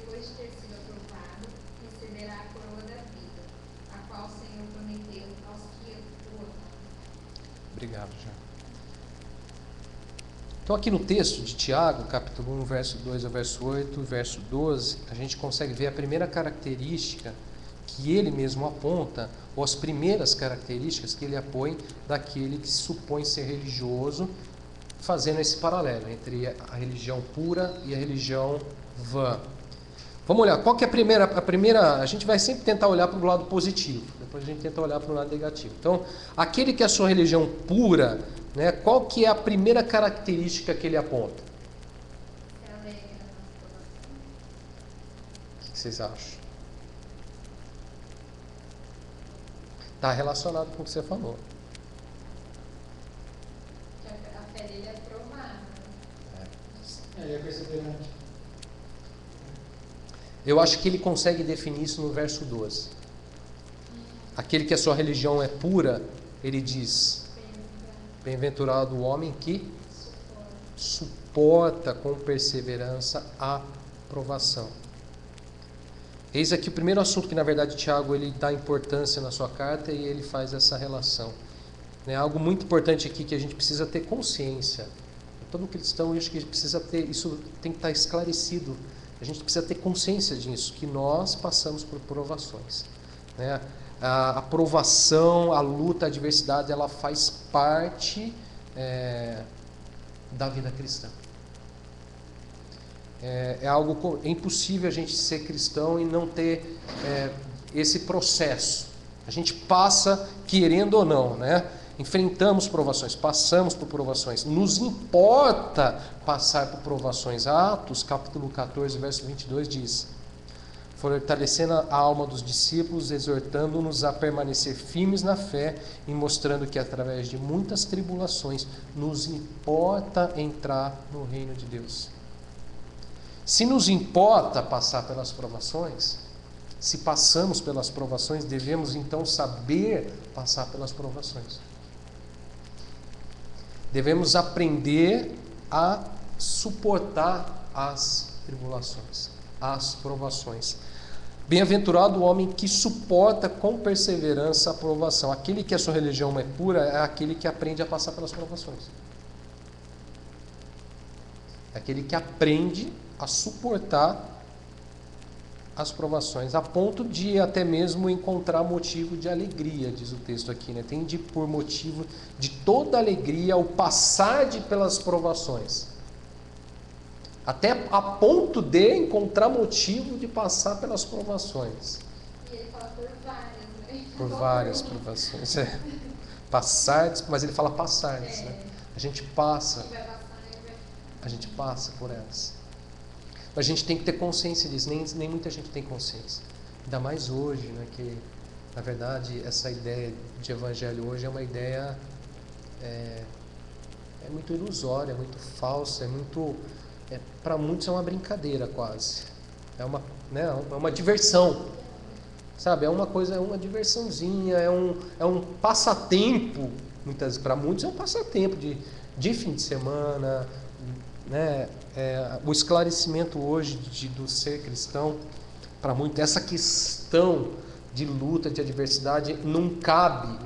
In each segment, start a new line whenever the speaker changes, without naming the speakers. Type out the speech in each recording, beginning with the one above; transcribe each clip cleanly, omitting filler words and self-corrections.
depois de ter sido aprovado, receberá a coroa da vida, a qual o Senhor prometeu aos que o amam.
Obrigado, Jean. Então aqui no texto de Tiago, capítulo 1, verso 2 ao verso 8, verso 12, a gente consegue ver a primeira característica que ele mesmo aponta, ou as primeiras características que ele apoia daquele que se supõe ser religioso, fazendo esse paralelo entre a religião pura e a religião vã. Vamos olhar, qual que é a primeira, a gente vai sempre tentar olhar para o lado positivo, depois a gente tenta olhar para o lado negativo. Então, aquele que é a sua religião pura, né, qual que é a primeira característica que ele aponta?
Se alegra nas provações.
O que vocês acham? Está relacionado com o que você falou.
Que a fé dele é provada.
Ele é perseverante.
Eu acho que ele consegue definir isso no verso 12. Aquele que a sua religião é pura, ele diz: bem-aventurado o homem que suporta com perseverança a provação. Eis aqui o primeiro assunto que, na verdade, Tiago ele dá importância na sua carta e ele faz essa relação. É algo muito importante aqui que a gente precisa ter consciência. Todo cristão, eu acho que precisa ter, isso tem que estar esclarecido. A gente precisa ter consciência disso, que nós passamos por provações, né? A provação, a luta, a adversidade, ela faz parte da vida cristã. É impossível a gente ser cristão e não ter esse processo. A gente passa, querendo ou não, né? Enfrentamos provações, passamos por provações. Nos importa passar por provações. Atos, capítulo 14, verso 22 diz: fortalecendo a alma dos discípulos, exortando-nos a permanecer firmes na fé e mostrando que através de muitas tribulações nos importa entrar no reino de Deus. Se nos importa passar pelas provações, se passamos pelas provações, devemos então saber passar pelas provações. Devemos aprender a suportar as tribulações, as provações. Bem-aventurado o homem que suporta com perseverança a provação. Aquele que a sua religião é pura é aquele que aprende a passar pelas provações. É aquele que aprende a suportar as provações, a ponto de até mesmo encontrar motivo de alegria, diz o texto aqui, né? Tem de por motivo de toda alegria o passar pelas provações, até a ponto de encontrar motivo de passar pelas provações.
E ele fala por várias, né?
Por várias provações. Passar, mas ele fala passar, né? A gente passa, a gente passa por elas. Mas a gente tem que ter consciência disso, nem muita gente tem consciência. Ainda mais hoje, né, que, na verdade, essa ideia de evangelho hoje é uma ideia muito ilusória, é muito falsa, para muitos é uma brincadeira quase. É uma diversão, sabe? É uma diversãozinha, é um passatempo. Para muitos é um passatempo de fim de semana, né? O esclarecimento hoje do ser cristão, para muitos, essa questão de luta, de adversidade, não cabe,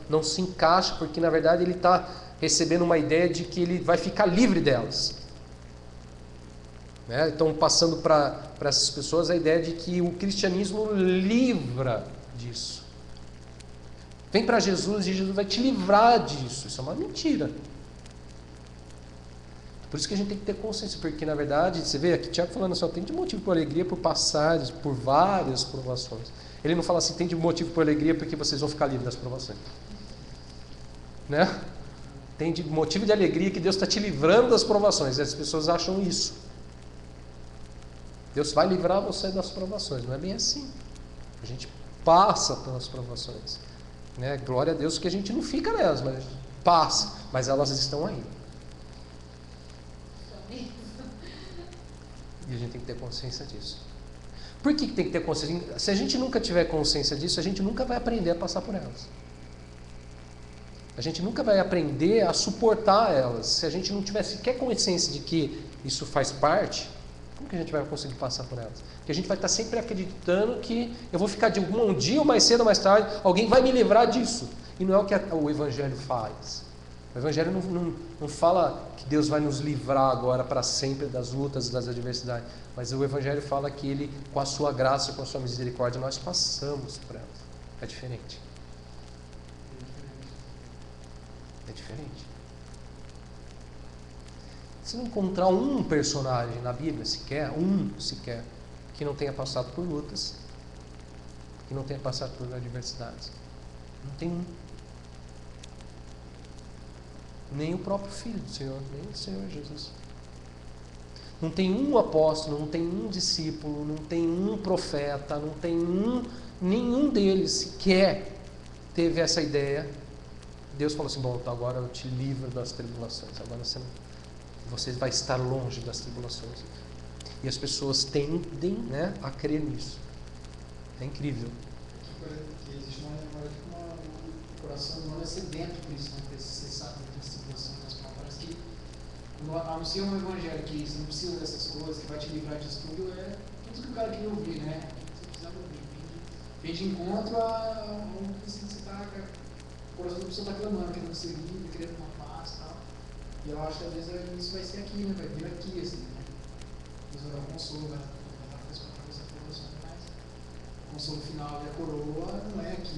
não se encaixa, porque na verdade ele está recebendo uma ideia de que ele vai ficar livre delas, né? Então, passando para essas pessoas a ideia de que o cristianismo livra disso. Vem para Jesus e Jesus vai te livrar disso. Isso é uma mentira. Por isso que a gente tem que ter consciência, porque na verdade, você vê aqui Tiago falando assim, tem de motivo por alegria por passagens, por várias provações. Ele não fala assim, tem de motivo por alegria porque vocês vão ficar livres das provações, né? Tem de motivo de alegria que Deus está te livrando das provações. E as pessoas acham isso. Deus vai livrar você das provações. Não é bem assim. A gente passa pelas provações, né? Glória a Deus que a gente não fica nelas, mas passa, mas elas estão aí. E a gente tem que ter consciência disso. Por que tem que ter consciência? Se a gente nunca tiver consciência disso, a gente nunca vai aprender a passar por elas. A gente nunca vai aprender a suportar elas. Se a gente não tiver sequer consciência de que isso faz parte, Como que a gente vai conseguir passar por elas? Porque a gente vai estar sempre acreditando que eu vou ficar de um dia ou mais cedo ou mais tarde, alguém vai me livrar disso. E não é o que o Evangelho faz. O Evangelho não fala que Deus vai nos livrar agora para sempre das lutas, das adversidades. Mas o Evangelho fala que Ele, com a sua graça, com a sua misericórdia, nós passamos por elas. É diferente. É diferente. Se não encontrar um personagem na Bíblia, sequer, que não tenha passado por lutas, que não tenha passado por adversidades. Não tem um. Nem o próprio Filho do Senhor, nem o Senhor Jesus. Não tem um apóstolo, não tem um discípulo, não tem um profeta, não tem nenhum deles sequer teve essa ideia. Deus falou assim: bom, então agora eu te livro das tribulações, agora você vai estar longe das tribulações. E as pessoas tendem, né, a crer nisso. É incrível.
Que existe um coração humano é sedento por isso, né? Você sabe das tribulações, das palavras que quando anuncia um evangelho que você não precisa dessas coisas, que vai te livrar disso tudo, é tudo que o cara queria ouvir, né? Você precisa ouvir. Vem de encontro a um que você está, o coração da pessoa está clamando, querendo ser livre, querendo uma paz e tal. E eu acho que às vezes isso vai ser aqui, né? Vai vir aqui, assim, né? Deus vai dar o consolo, vai dar a resposta para essa tribulação, mas o consolo final e a coroa não é aqui,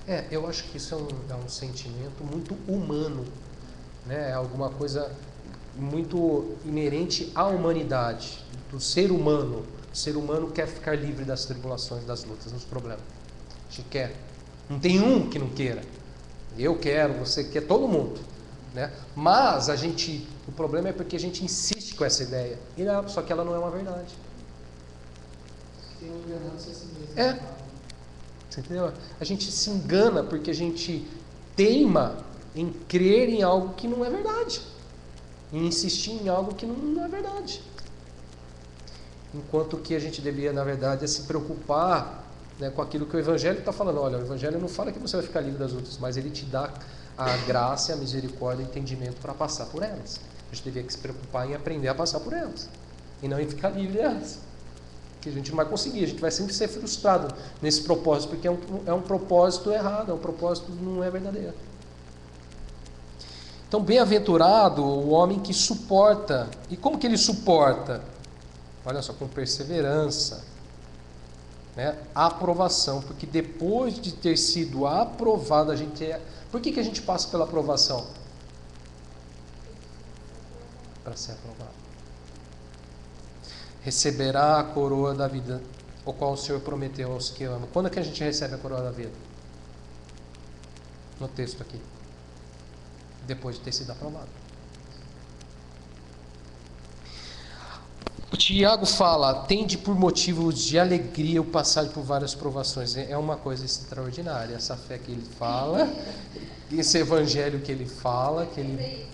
né?
Eu acho que isso é um sentimento muito humano, né? É alguma coisa muito inerente à humanidade, do ser humano. O ser humano quer ficar livre das tribulações, das lutas, dos problemas. A gente quer. Não tem um que não queira. Eu quero, você quer, todo mundo, né? Mas o problema é porque a gente insiste com essa ideia. Só que ela não é uma verdade.
Tem um enganando-se a si mesmo.
Você entendeu? A gente se engana porque a gente teima em crer em algo que não é verdade. Em insistir em algo que não é verdade. Enquanto que a gente devia, na verdade, é se preocupar, né, com aquilo que o Evangelho está falando. Olha, o Evangelho não fala que você vai ficar livre das outras, mas ele te dá a graça, a misericórdia e o entendimento para passar por elas. A gente devia se preocupar em aprender a passar por elas. E não em ficar livre delas. Que a gente não vai conseguir, a gente vai sempre ser frustrado nesse propósito, porque é um propósito errado, é um propósito que não é verdadeiro. Então, bem-aventurado o homem que suporta. E como que ele suporta? Olha só, com perseverança, né? A aprovação, porque depois de ter sido aprovado, a gente é... Por que a gente passa pela aprovação? Para ser aprovado. Receberá a coroa da vida, o qual o Senhor prometeu aos que amam. Quando é que a gente recebe a coroa da vida? No texto aqui. Depois de ter sido aprovado. O Tiago fala: tende por motivos de alegria o passar por várias provações. É uma coisa extraordinária. Essa fé que ele fala, esse evangelho que ele fala, que ele...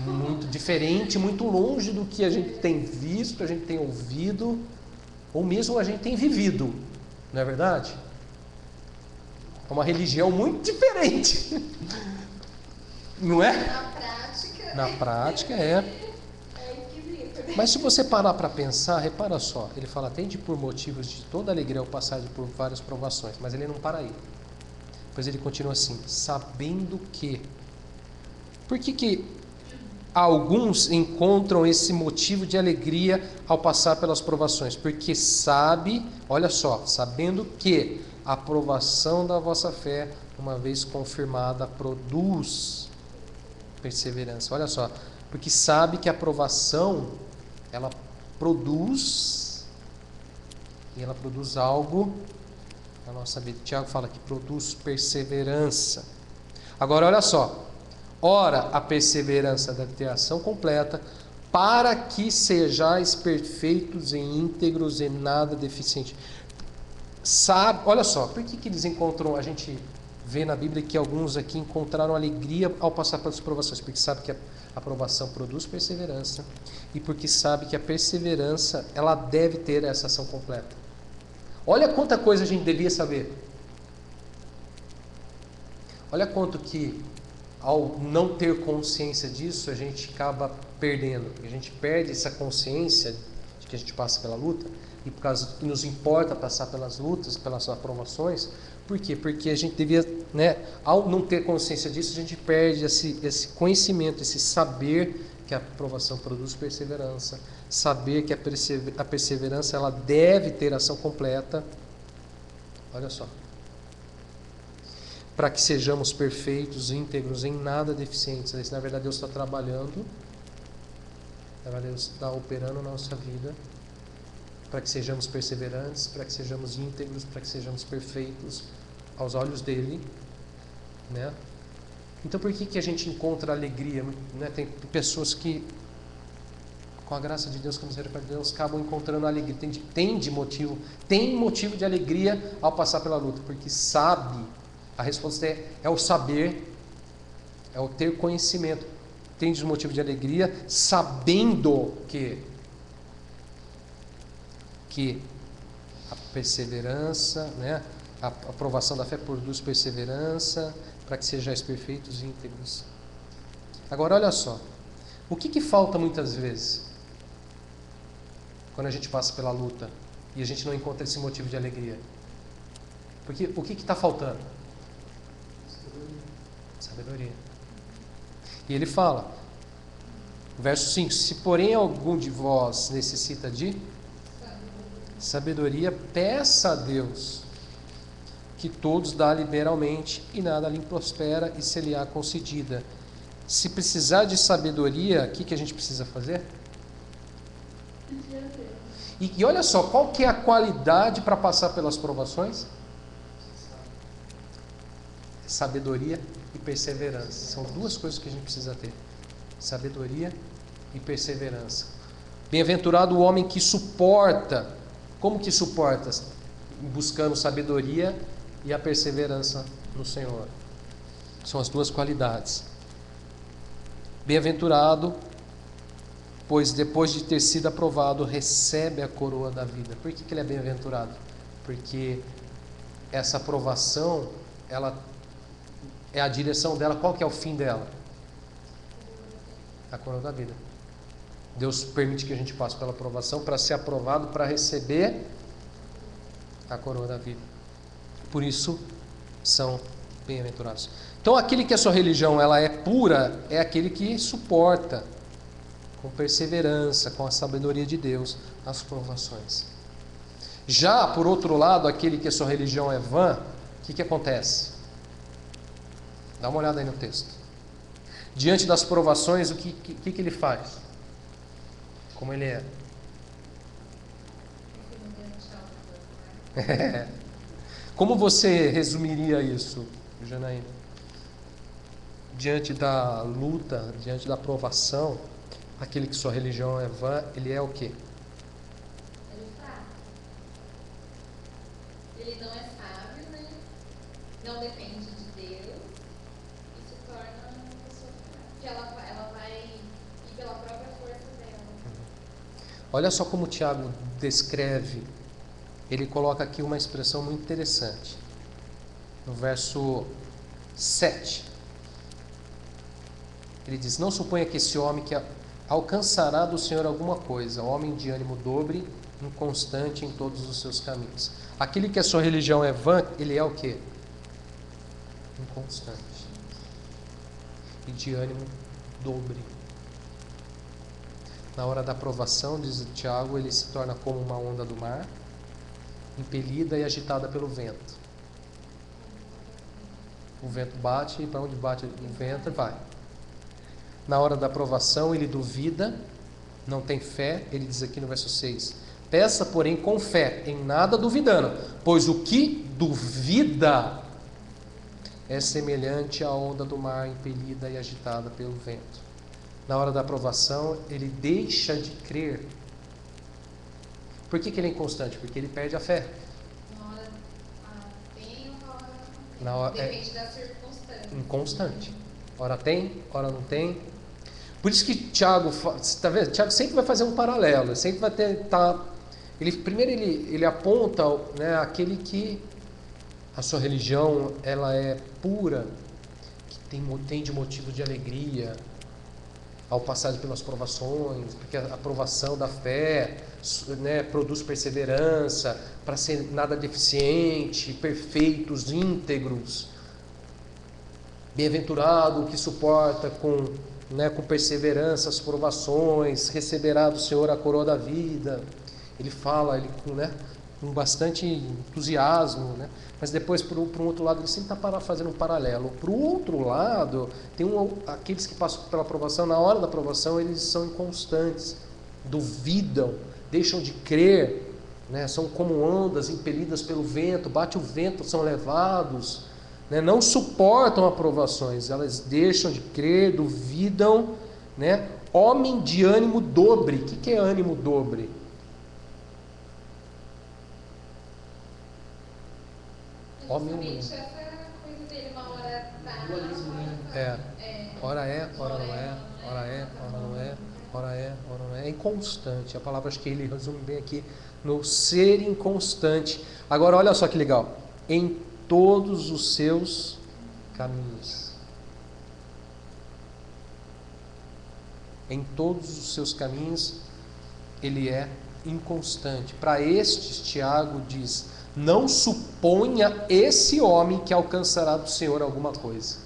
muito diferente, muito longe do que a gente tem visto, a gente tem ouvido, ou mesmo a gente tem vivido, não é verdade? É uma religião muito diferente, não é? Na prática é.
esquisito.
Mas se você parar para pensar, repara só, ele fala: tende por motivos de toda alegria ao passar por várias provações, mas ele não para aí. Depois ele continua assim: sabendo que. Por que alguns encontram esse motivo de alegria ao passar pelas provações? Porque sabe, olha só, sabendo que a aprovação da vossa fé, uma vez confirmada, produz perseverança. Olha só, porque sabe que a aprovação, ela produz, e ela produz algo na nossa vida. Tiago fala que produz perseverança. Agora olha só, ora a perseverança deve ter ação completa, para que sejais perfeitos e íntegros e nada deficiente. Sabe, olha só, por que eles encontram, a gente vê na Bíblia que alguns aqui encontraram alegria ao passar pelas provações? Porque sabe que a aprovação produz perseverança, e porque sabe que a perseverança, ela deve ter essa ação completa. Olha quanta coisa a gente devia saber. Olha quanto que, ao não ter consciência disso, a gente acaba perdendo. A gente perde essa consciência de que a gente passa pela luta, e por causa que nos importa passar pelas lutas, pelas aprovações. Por quê? Porque a gente devia, né, ao não ter consciência disso, a gente perde esse conhecimento, esse saber que a aprovação produz perseverança, saber que a perseverança ela deve ter ação completa. Olha só. Para que sejamos perfeitos, íntegros, em nada deficientes. Na verdade, Deus está trabalhando, na verdade, Deus está operando na nossa vida, para que sejamos perseverantes, para que sejamos íntegros, para que sejamos perfeitos aos olhos dele, né? Então, por que a gente encontra alegria, né? Tem pessoas que, com a graça de Deus, com a misericórdia de Deus, acabam encontrando alegria, tem motivo de alegria ao passar pela luta, porque sabe, a resposta é o saber, é o ter conhecimento, tem motivo de alegria, sabendo que a perseverança, né, a aprovação da fé produz perseverança, para que sejais perfeitos e íntegros. Agora, olha só, o que falta muitas vezes, quando a gente passa pela luta, e a gente não encontra esse motivo de alegria? Porque o que está faltando? Sabedoria. E ele fala, verso 5, se porém algum de vós necessita de sabedoria, peça a Deus, que todos dá liberalmente e nada lhe prospera e se lhe há concedida. Se precisar de sabedoria, o que a gente precisa fazer? E olha só, qual que é a qualidade para passar pelas provações? Sabedoria e perseverança. São duas coisas que a gente precisa ter. Sabedoria e perseverança. Bem-aventurado o homem que suporta. Como que suporta? Buscando sabedoria e a perseverança no Senhor. São as duas qualidades. Bem-aventurado, pois depois de ter sido aprovado, recebe a coroa da vida. Por que ele é bem-aventurado? Porque essa aprovação, ela é a direção dela. Qual que é o fim dela? A coroa da vida. Deus permite que a gente passe pela aprovação para ser aprovado, para receber a coroa da vida. Por isso são bem-aventurados. Então, aquele que a sua religião ela é pura, é aquele que suporta com perseverança, com a sabedoria de Deus, as provações. Já, por outro lado, aquele que a sua religião é vã, o que acontece? Dá uma olhada aí no texto. Diante das provações, o que ele faz? Como ele é? Como você resumiria isso, Janaína? Diante da luta, diante da provação, aquele que sua religião é vã, ele é o quê?
Ele é fraco. Ele não é sábio, né? Não depende de Deus e se torna uma pessoa fraca. Que ela vai ir pela própria força dela.
Olha só como o Tiago descreve. Ele coloca aqui uma expressão muito interessante. No verso 7. Ele diz, não suponha que esse homem que alcançará do Senhor alguma coisa, homem de ânimo dobre, inconstante em todos os seus caminhos. Aquele que a sua religião é vã, ele é o quê? Inconstante. E de ânimo dobre. Na hora da provação, diz Tiago, ele se torna como uma onda do mar, impelida e agitada pelo vento. O vento bate, e para onde bate o vento, vai. Na hora da aprovação, ele duvida, não tem fé, ele diz aqui no verso 6, peça, porém, com fé, em nada duvidando, pois o que duvida é semelhante à onda do mar, impelida e agitada pelo vento. Na hora da aprovação, ele deixa de crer. Por que ele é inconstante? Porque ele perde a fé.
Uma hora tem, uma hora não tem.
Na hora,
Depende da circunstância.
Inconstante. Ora tem, ora não tem. Por isso que Tiago, tá vendo? Tiago sempre vai fazer um paralelo, sempre vai tentar. Primeiro ele aponta, né, aquele que a sua religião ela é pura, que tem de motivo de alegria ao passar pelas provações, porque a aprovação da fé né, produz perseverança, para ser nada deficiente, perfeitos, íntegros. Bem-aventurado o que suporta com perseverança as provações, receberá do Senhor a coroa da vida. Ele fala com bastante entusiasmo, né? Mas depois, por um outro lado, ele sempre está fazendo um paralelo. Para o outro lado, tem aqueles que passam pela provação, na hora da provação, eles são inconstantes, duvidam, deixam de crer, né? São como ondas impelidas pelo vento, bate o vento, são levados, né? Não suportam aprovações, elas deixam de crer, duvidam, né? Homem de ânimo dobre. O que é ânimo dobre?
Justamente essa coisa dele, uma hora tá.
Dualismo, né?
Ora é, ora não é, ora é, ora não é, ora é, ora não é. É inconstante. A palavra, acho que ele resume bem aqui no ser inconstante. Agora, olha só que legal. Em todos os seus caminhos. Em todos os seus caminhos, ele é inconstante. Para estes, Tiago diz: não suponha esse homem que alcançará do Senhor alguma coisa.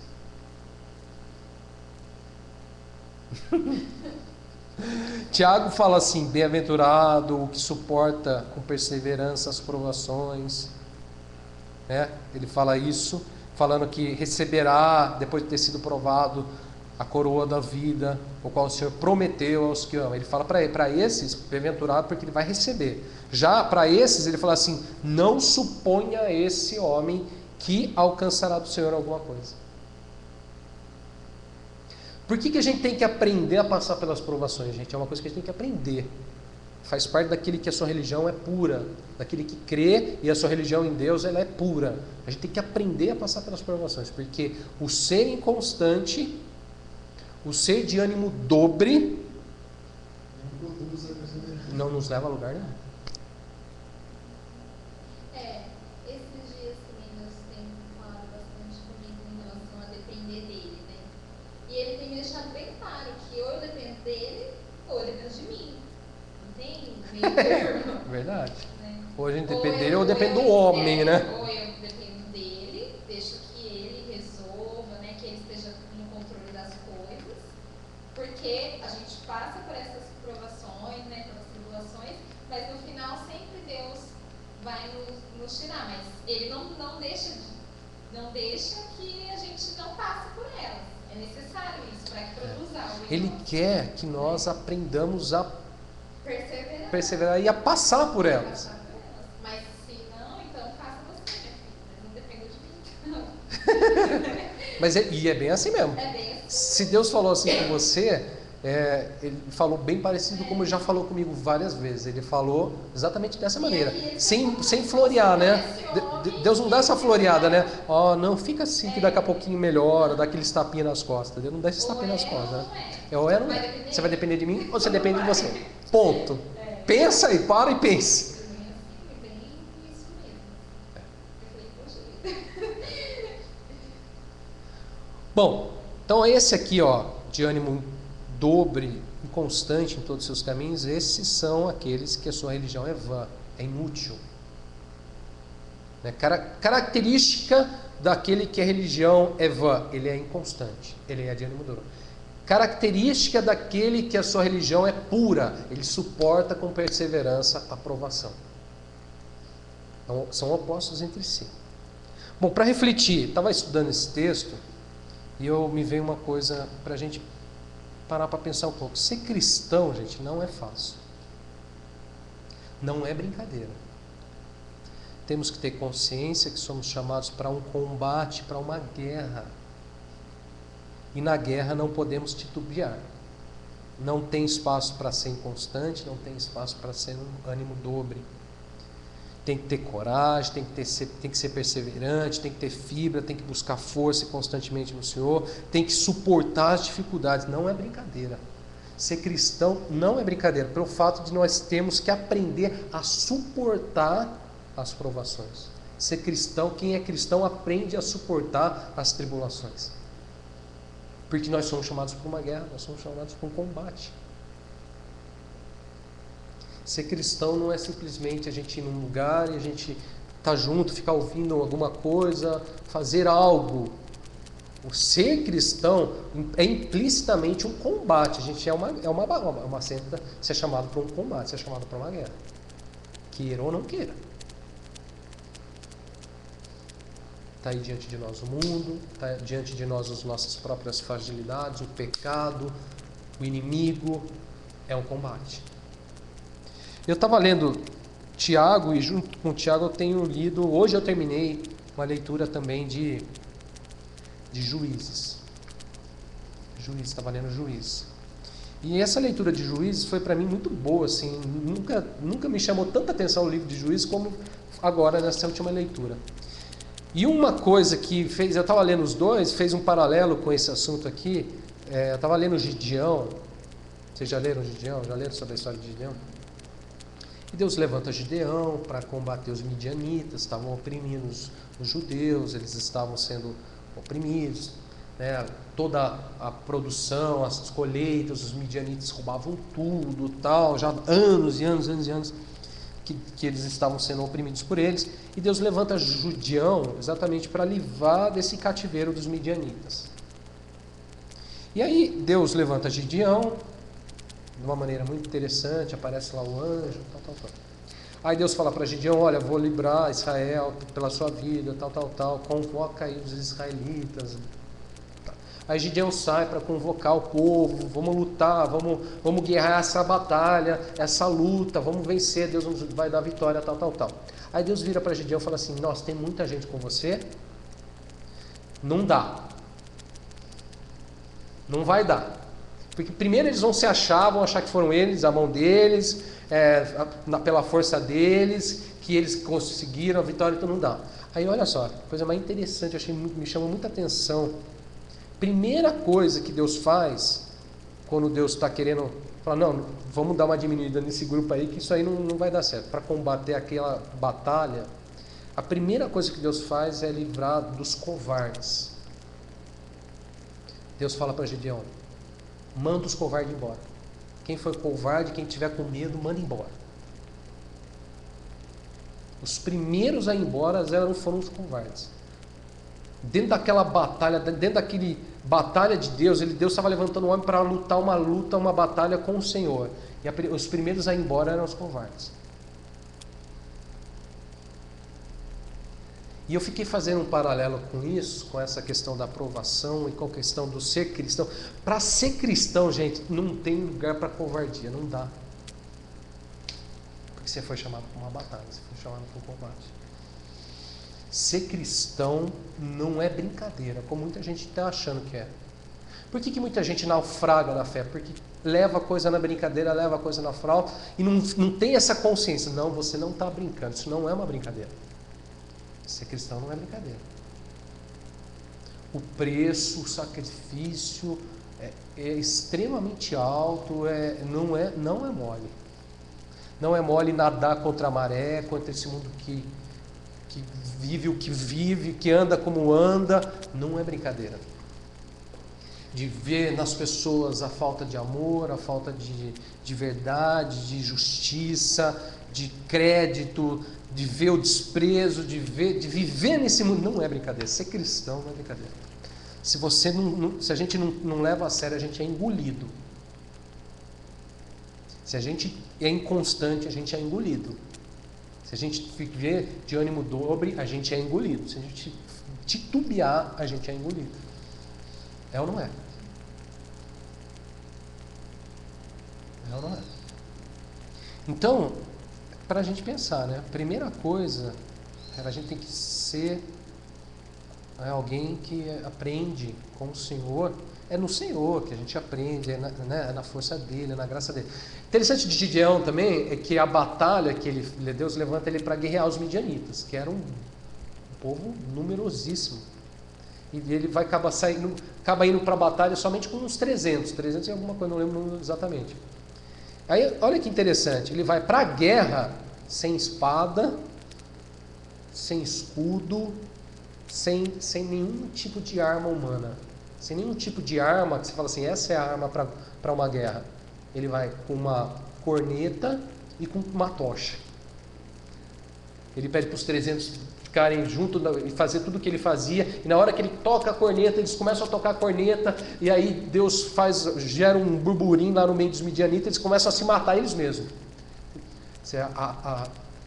Tiago fala assim: bem-aventurado o que suporta com perseverança as provações. Ele fala isso, falando que receberá, depois de ter sido provado, a coroa da vida, o qual o Senhor prometeu aos que amam. Ele fala para esses, bem-aventurado, porque ele vai receber. Já para esses, ele fala assim: não suponha esse homem que alcançará do Senhor alguma coisa. Por que a gente tem que aprender a passar pelas provações, gente? É uma coisa que a gente tem que aprender. Faz parte daquele que a sua religião é pura, daquele que crê e a sua religião em Deus ela é pura. A gente tem que aprender a passar pelas provações, porque o ser inconstante, o ser de ânimo dobre, não nos leva a lugar nenhum.
Esses dias também Deus tem falado bastante comigo em relação a depender dele, né? E ele tem me deixado bem claro que ou eu dependo dele, ou eu dependo de mim. Não tem meio termo.
Verdade.
Né?
Ou a gente depende dele ou depende do homem, né?
Ou eu dependo dele, deixo que ele resolva, né? Que ele esteja no controle das coisas. Porque a gente passa por essas provações, né? Pelas tribulações, mas no final sempre Deus vai nos tirar. Mas ele não deixa que a gente não passe por elas. É necessário isso para que produza algo.
Ele quer que nós aprendamos a
perseverar.
perseverar e a passar por elas.
Mas se não, então faça você, minha filha. Mas não dependa de mim. Não.
Mas é bem assim mesmo.
É bem assim.
Se Deus falou assim com você, Ele falou bem parecido como já falou comigo várias vezes. Ele falou exatamente dessa maneira, sem florear, né? Deus não dá essa floreada, né? Ó, não, fica assim que daqui a pouquinho melhora, dá aqueles tapinhas nas costas. Deus não dá esses tapinhas nas costas, né? Ou é ou não é. Você vai depender de mim ou você depende de você. Ponto. Pensa aí, para e pense. Bom, então esse aqui, ó, de ânimo dobre, inconstante em todos os seus caminhos, esses são aqueles que a sua religião é vã, é inútil. Né? Característica daquele que a religião é vã, ele é inconstante, ele é de ânimo duro. Característica daquele que a sua religião é pura, ele suporta com perseverança a provação. Então, são opostos entre si. Bom, para refletir, estava estudando esse texto e me veio uma coisa para a gente parar para pensar um pouco. Ser cristão, gente, não é fácil. Não é brincadeira. Temos que ter consciência que somos chamados para um combate, para uma guerra. E na guerra não podemos titubear. Não tem espaço para ser inconstante, não tem espaço para ser um ânimo dobre. Tem que ter coragem, tem que ser perseverante, tem que ter fibra, tem que buscar força constantemente no Senhor, tem que suportar as dificuldades. Não é brincadeira. Ser cristão não é brincadeira, pelo fato de nós termos que aprender a suportar as provações. Ser cristão, quem é cristão aprende a suportar as tribulações. Porque nós somos chamados para uma guerra, nós somos chamados para um combate. Ser cristão não é simplesmente a gente ir num lugar e a gente estar junto, ficar ouvindo alguma coisa, fazer algo. O ser cristão é implicitamente um combate. A gente uma senta, você é chamado para um combate, você é chamado para uma guerra. Queira ou não queira. Está aí diante de nós o mundo, está diante de nós as nossas próprias fragilidades, o pecado, o inimigo. É um combate. Eu estava lendo Tiago, e junto com Tiago eu tenho lido, hoje eu terminei uma leitura também de Juízes. Estava lendo Juízes. E essa leitura de Juízes foi para mim muito boa, assim, nunca me chamou tanta atenção o livro de Juízes como agora nessa última leitura. E uma coisa que fez, eu estava lendo os dois, fez um paralelo com esse assunto aqui, eu estava lendo Gideão. Vocês já leram Gideão? Já leram sobre a história de Gideão? E Deus levanta Gideão para combater os midianitas, estavam oprimindo os judeus, eles estavam sendo oprimidos, né? Toda a produção, as colheitas, os midianitas roubavam tudo, tal, já anos e anos que eles estavam sendo oprimidos por eles, e Deus levanta Gideão exatamente para livrar desse cativeiro dos midianitas. E aí Deus levanta Gideão de uma maneira muito interessante, aparece lá o anjo, tal. Aí Deus fala para Gideão, olha, vou livrar Israel pela sua vida, tal, convoca aí os israelitas. Aí Gideão sai para convocar o povo, vamos lutar, vamos guerrear essa batalha, essa luta, vamos vencer, Deus vai dar vitória, tal. Aí Deus vira para Gideão e fala assim, nossa, tem muita gente com você, não dá, não vai dar. Porque primeiro eles vão se achar, vão achar que foram eles, a mão deles, pela força deles, que eles conseguiram a vitória, então não dá. Aí olha só, coisa mais interessante, me chamou muita atenção. Primeira coisa que Deus faz, quando Deus está querendo falar, não, vamos dar uma diminuída nesse grupo aí, que isso aí não vai dar certo. Para combater aquela batalha, a primeira coisa que Deus faz é livrar dos covardes. Deus fala para Gideão, manda os covardes embora. Quem foi covarde, quem tiver com medo, manda embora. Os primeiros a ir embora foram os covardes. Dentro daquela batalha, dentro daquele batalha de Deus, Deus estava levantando um homem para lutar uma batalha com o Senhor. E os primeiros a ir embora eram os covardes. E eu fiquei fazendo um paralelo com isso, com essa questão da aprovação e com a questão do ser cristão. Para ser cristão, gente, não tem lugar para covardia, não dá. Porque você foi chamado para uma batalha, você foi chamado para um combate. Ser cristão não é brincadeira, como muita gente está achando que é. Por que muita gente naufraga na fé? Porque leva a coisa na brincadeira, leva a coisa na fraude e não tem essa consciência. Não, você não está brincando, isso não é uma brincadeira. Ser cristão não é brincadeira. O preço, o sacrifício é extremamente alto, não é mole. Não é mole nadar contra a maré, contra esse mundo que vive o que vive, que anda como anda. Não é brincadeira. De ver nas pessoas a falta de amor, a falta de verdade, de justiça, de crédito, de ver o desprezo, de viver nesse mundo. Não é brincadeira. Ser cristão não é brincadeira. Se a gente não leva a sério, a gente é engolido. Se a gente é inconstante, a gente é engolido. Se a gente viver de ânimo dobre, a gente é engolido. Se a gente titubear, a gente é engolido. É ou não é? É ou não é? Então, para a gente pensar, né? A primeira coisa, a gente tem que ser alguém que aprende com o Senhor. É no Senhor que a gente aprende, é na força dele, é na graça dele. Interessante de Gideão também é que a batalha que Deus levanta ele para guerrear os midianitas, que era um povo numerosíssimo. E ele acaba indo para a batalha somente com uns 300 e alguma coisa, não lembro exatamente. Aí, olha que interessante, ele vai para a guerra sem espada, sem escudo, sem nenhum tipo de arma humana. Sem nenhum tipo de arma que você fala assim, essa é a arma para uma guerra. Ele vai com uma corneta, e com uma tocha. Ele pede para os 300 ficarem juntos e fazer tudo o que ele fazia, e na hora que ele toca a corneta, eles começam a tocar a corneta, e aí Deus gera um burburinho lá no meio dos midianitas, eles começam a se matar eles mesmos.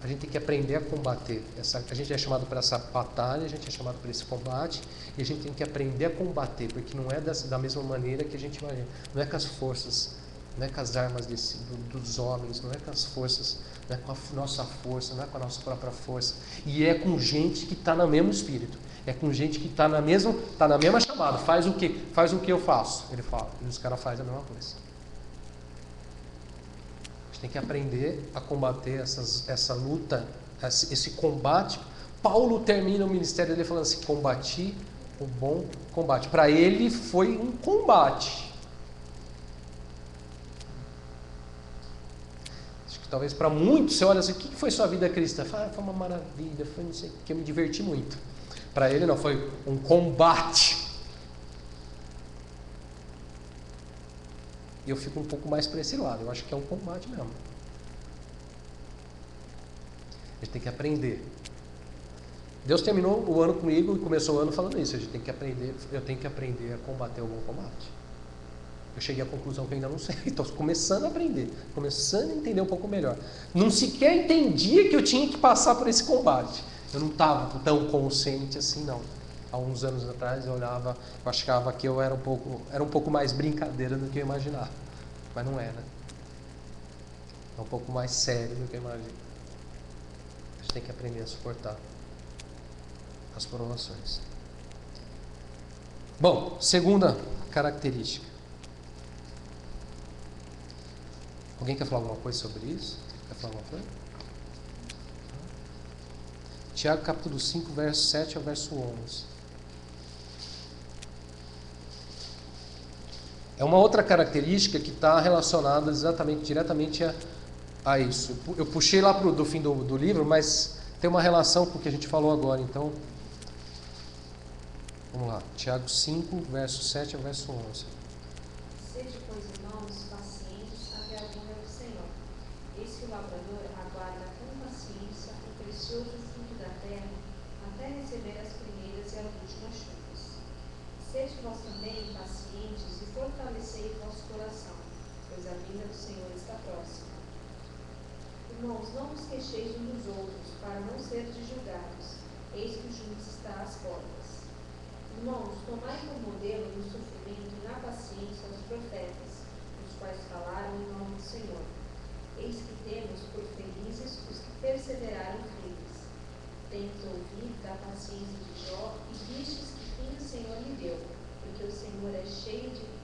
A gente tem que aprender a combater. A gente é chamado para essa batalha, a gente é chamado para esse combate, e a gente tem que aprender a combater, porque não é da mesma maneira que a gente imagina. Não é com as forças, não é com as armas dos homens, não é com as forças, não é com a nossa força, não é com a nossa própria força. E é com gente que está no mesmo espírito. É com gente que está na mesma chamada. Faz o que eu faço. Ele fala. E os caras fazem a mesma coisa. A gente tem que aprender a combater essa luta, esse combate. Paulo termina o ministério dele falando assim: combati o bom combate. Para ele foi um combate. Acho que talvez para muitos, você olha assim: o que foi sua vida cristã? Foi uma maravilha, foi não sei o que, eu me diverti muito. Para ele não, foi um combate. E eu fico um pouco mais para esse lado. Eu acho que é um combate mesmo. A gente tem que aprender. Deus terminou o ano comigo e começou o ano falando isso. A gente tem que aprender. Eu tenho que aprender a combater o bom combate. Eu cheguei à conclusão que ainda não sei. Estou começando a aprender. Começando a entender um pouco melhor. Não sequer entendia que eu tinha que passar por esse combate. Eu não estava tão consciente assim, não. Há uns anos atrás eu achava que eu era um pouco mais brincadeira do que eu imaginava. Mas não era. É um pouco mais sério do que eu imagino. A gente tem que aprender a suportar as provações. Bom, segunda característica. Alguém quer falar alguma coisa sobre isso? Quer falar alguma coisa? Tiago capítulo 5, verso 7 ao verso 11. É uma outra característica que está relacionada diretamente a isso. Eu puxei lá do fim do livro, mas tem uma relação com o que a gente falou agora. Então, vamos lá. Tiago 5, verso 7 ao verso 11.
Sede, pois, irmãos, pacientes até a vinda do Senhor. Eis que o lavrador aguarda com paciência o precioso fruto da terra, até receber as primeiras e as últimas chuvas. Sede vós também pacientes e fortalecei o vosso coração, pois a vinda do Senhor está próxima. Irmãos, não vos queixeis uns dos outros, para não serdes julgados. Eis que o juiz está às portas. Irmãos, tomai como modelo no sofrimento e na paciência os profetas, os quais falaram em nome do Senhor. Eis que temos por felizes os que perseveraram firmes. Tendes ouvido da paciência de Jó e vistes que fim o Senhor lhe deu, porque o Senhor é cheio de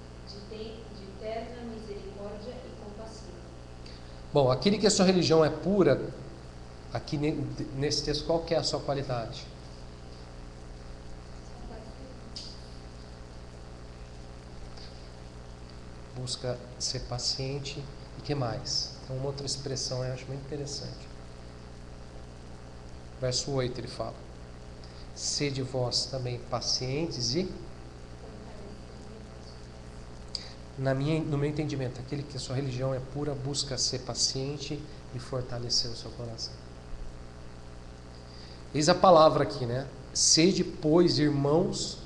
eterna misericórdia e compassivo.
Bom, aquele que a sua religião é pura, aqui nesse texto, qual que é a sua qualidade? Busca ser paciente e que mais? Tem uma outra expressão eu acho muito interessante. Verso 8 ele fala: sede vós também pacientes e... No meu entendimento, aquele que a sua religião é pura, busca ser paciente e fortalecer o seu coração. Eis a palavra aqui, né? Sede, pois, irmãos,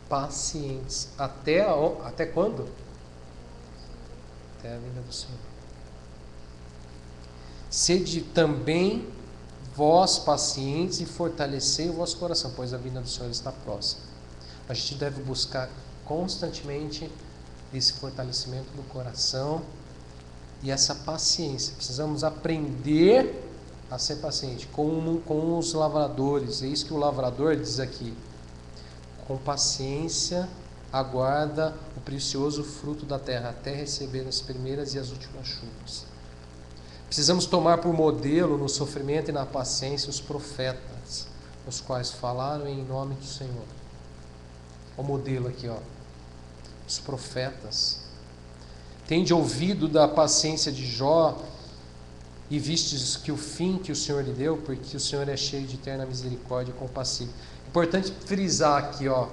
pacientes. Até quando? Até a vinda do Senhor. Sede também vós pacientes e fortalecei o vosso coração, pois a vinda do Senhor está próxima. A gente deve buscar constantemente esse fortalecimento do coração e essa paciência. Precisamos aprender a ser paciente com os lavradores. É isso que o lavrador diz aqui: com paciência aguarda o precioso fruto da terra, até receber as primeiras e as últimas chuvas. Precisamos tomar por modelo no sofrimento e na paciência os profetas, os quais falaram em nome do Senhor. O modelo aqui, ó. Os profetas. Tende ouvido da paciência de Jó e vistes que o fim que o Senhor lhe deu, porque o Senhor é cheio de eterna misericórdia e compassivo. Importante frisar aqui, ó,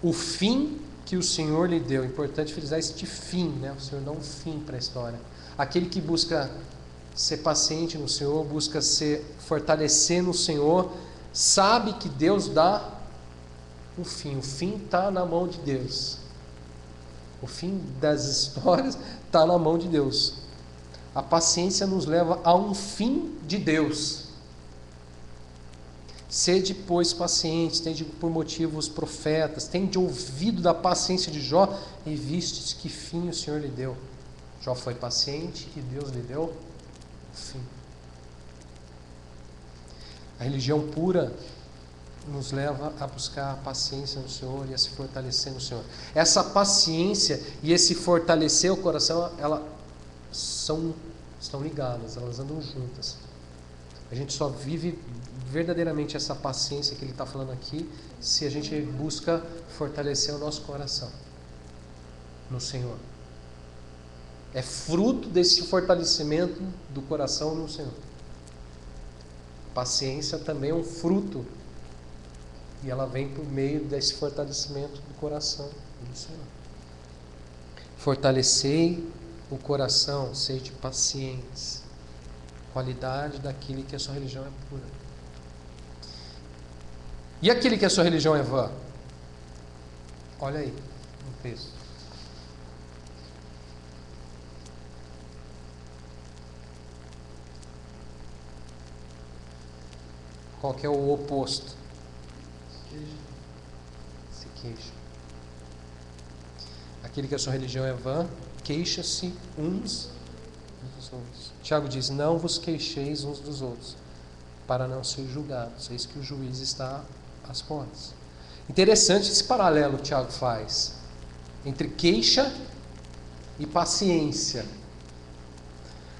o fim que o Senhor lhe deu. Importante frisar este fim, né? O Senhor dá um fim para a história. Aquele que busca ser paciente no Senhor, busca se fortalecer no Senhor, sabe que Deus dá o fim está na mão de Deus. O fim das histórias está na mão de Deus. A paciência nos leva a um fim de Deus. Sede, pois, pacientes, tende por motivos profetas, tende ouvido da paciência de Jó e vistes que fim o Senhor lhe deu. Jó foi paciente e Deus lhe deu o fim. A religião pura nos leva a buscar a paciência no Senhor e a se fortalecer no Senhor. Essa paciência e esse fortalecer o coração, elas estão ligadas, elas andam juntas. A gente só vive verdadeiramente essa paciência que ele está falando aqui se a gente busca fortalecer o nosso coração no Senhor. É fruto desse fortalecimento do coração no Senhor. Paciência também é um fruto e ela vem por meio desse fortalecimento do coração do Senhor. Fortalecei o coração, sede pacientes. Qualidade daquele que a sua religião é pura. E aquele que a sua religião é vã? Olha aí no texto. Qual que é o oposto? Se queixa. Aquele que a sua religião é vã, queixa-se uns dos outros. Tiago diz: não vos queixeis uns dos outros, para não ser julgados. Eis que o juiz está às portas. Interessante esse paralelo que Tiago faz entre queixa e paciência.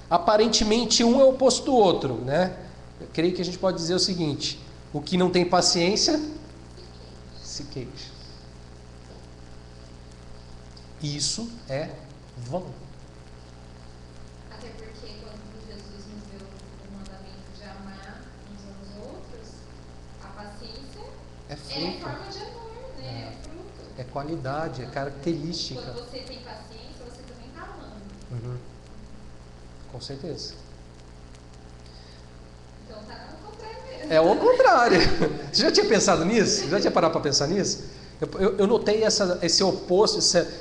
Aparentemente um é o oposto do outro, né? Eu creio que a gente pode dizer o seguinte: o que não tem paciência se queixa. Isso é vão.
Até porque quando Jesus nos deu o mandamento de amar uns aos outros, a paciência
É
é
fruto,
forma de amor, né? É fruto.
é qualidade, é característica.
Quando você tem paciência, você também está amando.
Uhum. Com certeza.
Então tá no contrário mesmo.
É o contrário. Você já tinha pensado nisso? Já tinha parado para pensar nisso? Eu notei esse oposto,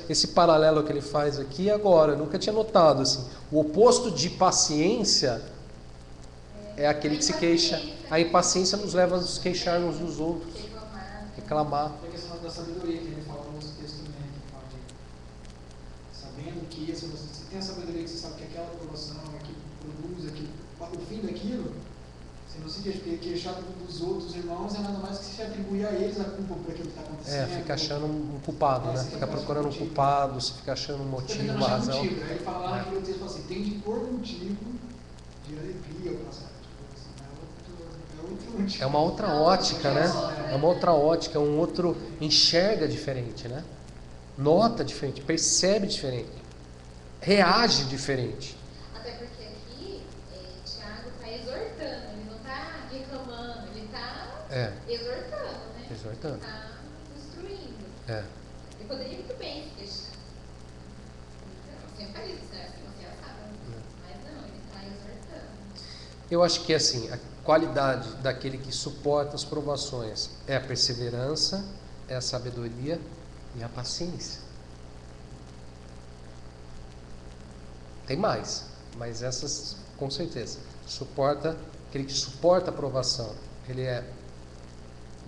esse paralelo que ele faz aqui agora. Eu nunca tinha notado assim. O oposto de paciência é aquele que se queixa. A impaciência nos leva a nos queixar uns dos outros, reclamar.
É a questão da sabedoria que ele fala no nosso texto também, que fala de sabendo que se você tem a sabedoria que você sabe que aquela aprovação é que produz aqui, o fim daquilo, você não se queixar dos outros irmãos é nada mais que se atribuir a eles a culpa por aquilo que está acontecendo.
Fica achando um culpado, né? Fica procurando um culpado, você fica achando um motivo, uma razão.
Aí ele fala lá naquele texto, fala assim, tem de por motivo de alegria o passado.
É uma outra ótica, né? É uma outra ótica, um outro enxerga diferente, né? Nota diferente, percebe diferente, reage diferente.
Até porque aqui, Tiago está exortando, ele não está reclamando, ele está exortando, né?
Exortando.
Está instruindo.
É.
Ele poderia muito bem se queixar. Então, sempre faz isso, né? Se você já sabe. Mas não, ele está exortando.
Eu acho que assim, a qualidade daquele que suporta as provações é a perseverança, é a sabedoria e a paciência. Tem mais, mas essas com certeza. Aquele que suporta a provação, ele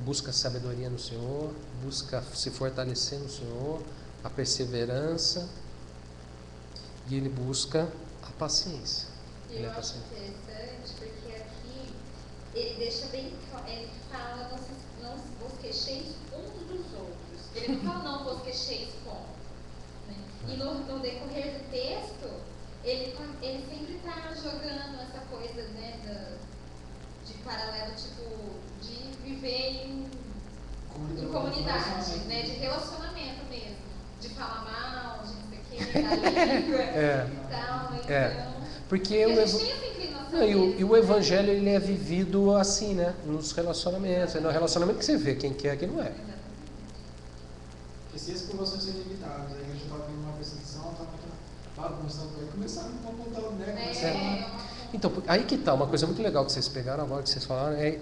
busca sabedoria no Senhor, busca se fortalecer no Senhor, a perseverança, e ele busca a paciência.
E eu acho interessante porque aqui ele deixa bem claro, ele fala não vos queixeis uns dos outros. Ele não fala não vos queixeis com. Né? E no decorrer do texto, ele sempre está jogando essa coisa, né, de paralelo, tipo, de viver em comunidade, né, de relacionamento mesmo, de falar mal, de não sei o que, da língua e tal, então...
Porque o evangelho ele é vivido assim, né? Nos relacionamentos. É no relacionamento que você vê quem quer e quem não é.
Porque se as provações são inevitáveis, aí a gente estava vendo uma perseguição, estava bagunçando, aí começaram a montar o negócio.
Então, aí que está, uma coisa muito legal que vocês pegaram agora, que vocês falaram, é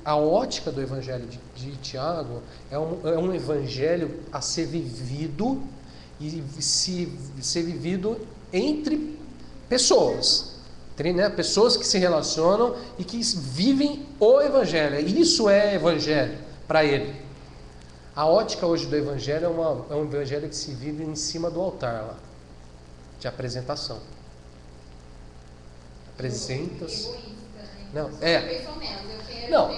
a ótica do evangelho de Tiago é um evangelho a ser vivido e ser vivido entre pessoas, né? Pessoas que se relacionam e que vivem o evangelho. Isso é evangelho para ele. A ótica hoje do evangelho é um evangelho que se vive em cima do altar lá, de apresentação. Apresentas. Não, Não,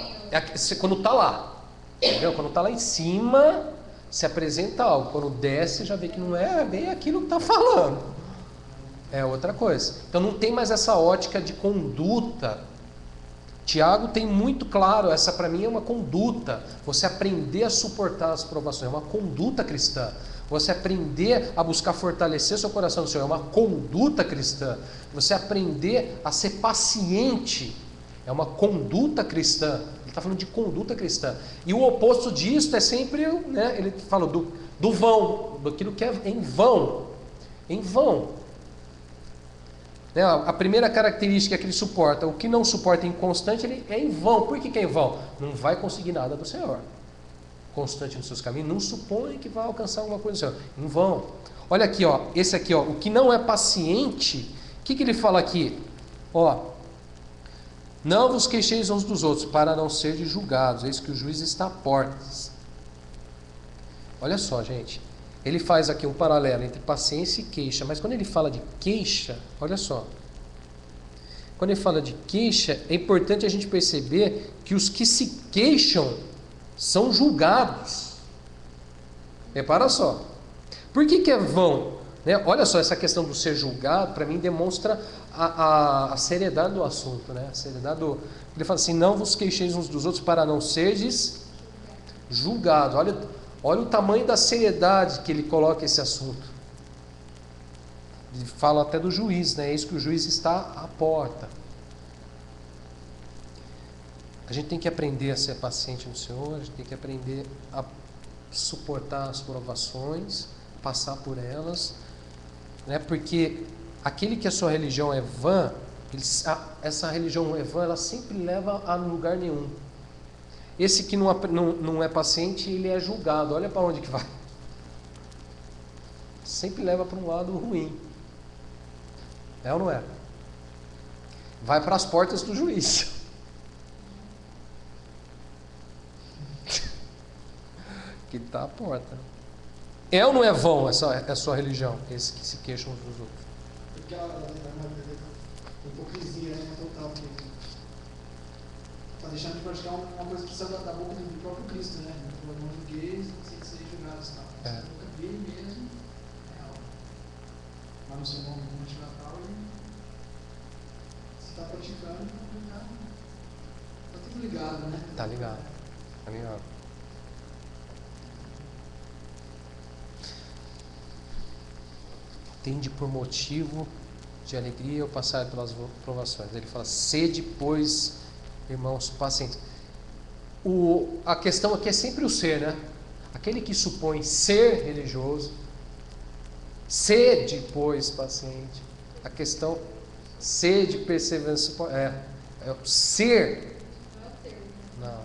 quando está lá. Entendeu? Quando está lá em cima, se apresenta algo. Quando desce, já vê que não é bem aquilo que está falando. É outra coisa. Então não tem mais essa ótica de conduta. Tiago tem muito claro, essa para mim é uma conduta. Você aprender a suportar as provações, é uma conduta cristã. Você aprender a buscar fortalecer seu coração no Senhor, é uma conduta cristã. Você aprender a ser paciente, é uma conduta cristã. Ele está falando de conduta cristã. E o oposto disso é sempre, né, ele fala do vão, daquilo que é em vão. Em vão. Né, a primeira característica que ele suporta, o que não suporta inconstante, ele é em vão. Por que é em vão? Não vai conseguir nada do Senhor. Constante nos seus caminhos, não supõe que vai alcançar alguma coisa do Senhor. Em vão. Olha aqui, ó, esse aqui, ó, o que não é paciente, o que ele fala aqui? Ó, não vos queixeis uns dos outros, para não serem julgados, eis que o juiz está à portas. Olha só, gente, ele faz aqui um paralelo entre paciência e queixa, mas quando ele fala de queixa, olha só, quando ele fala de queixa, é importante a gente perceber que os que se queixam são julgados. Repara só. Por que é vão? Né? Olha só, essa questão do ser julgado, para mim, demonstra a seriedade do assunto. Né? A seriedade do... Ele fala assim, não vos queixeis uns dos outros para não serdes julgados. Olha o tamanho da seriedade que ele coloca esse assunto. Ele fala até do juiz, né? Eis que o juiz está à porta. A gente tem que aprender a ser paciente no Senhor, a gente tem que aprender a suportar as provações, passar por elas, né? Porque aquele que a sua religião é vã, essa religião é vã, ela sempre leva a lugar nenhum. Esse que não é paciente, ele é julgado. Olha para onde que vai. Sempre leva para um lado ruim. É ou não é? Vai para as portas do juiz. Que está à porta. É ou não é vão a sua religião? Esse que se queixam uns dos outros.
Porque a hipocrisia é total. Está deixando de praticar uma coisa que sai da boca do próprio Cristo, né? Não julgueis, sem ser julgados. Você nunca vê mesmo. Mas no seu nome, no monte natal, você está praticando, está tudo ligado, né?
Está ligado. Está ligado. Tende por motivo de alegria ou passar pelas provações. Ele fala, sede, pois, irmãos, pacientes. A questão aqui é sempre o ser, né? Aquele que supõe ser religioso, sede, pois, paciente. A questão, sede, perseverança, é o ser. Não.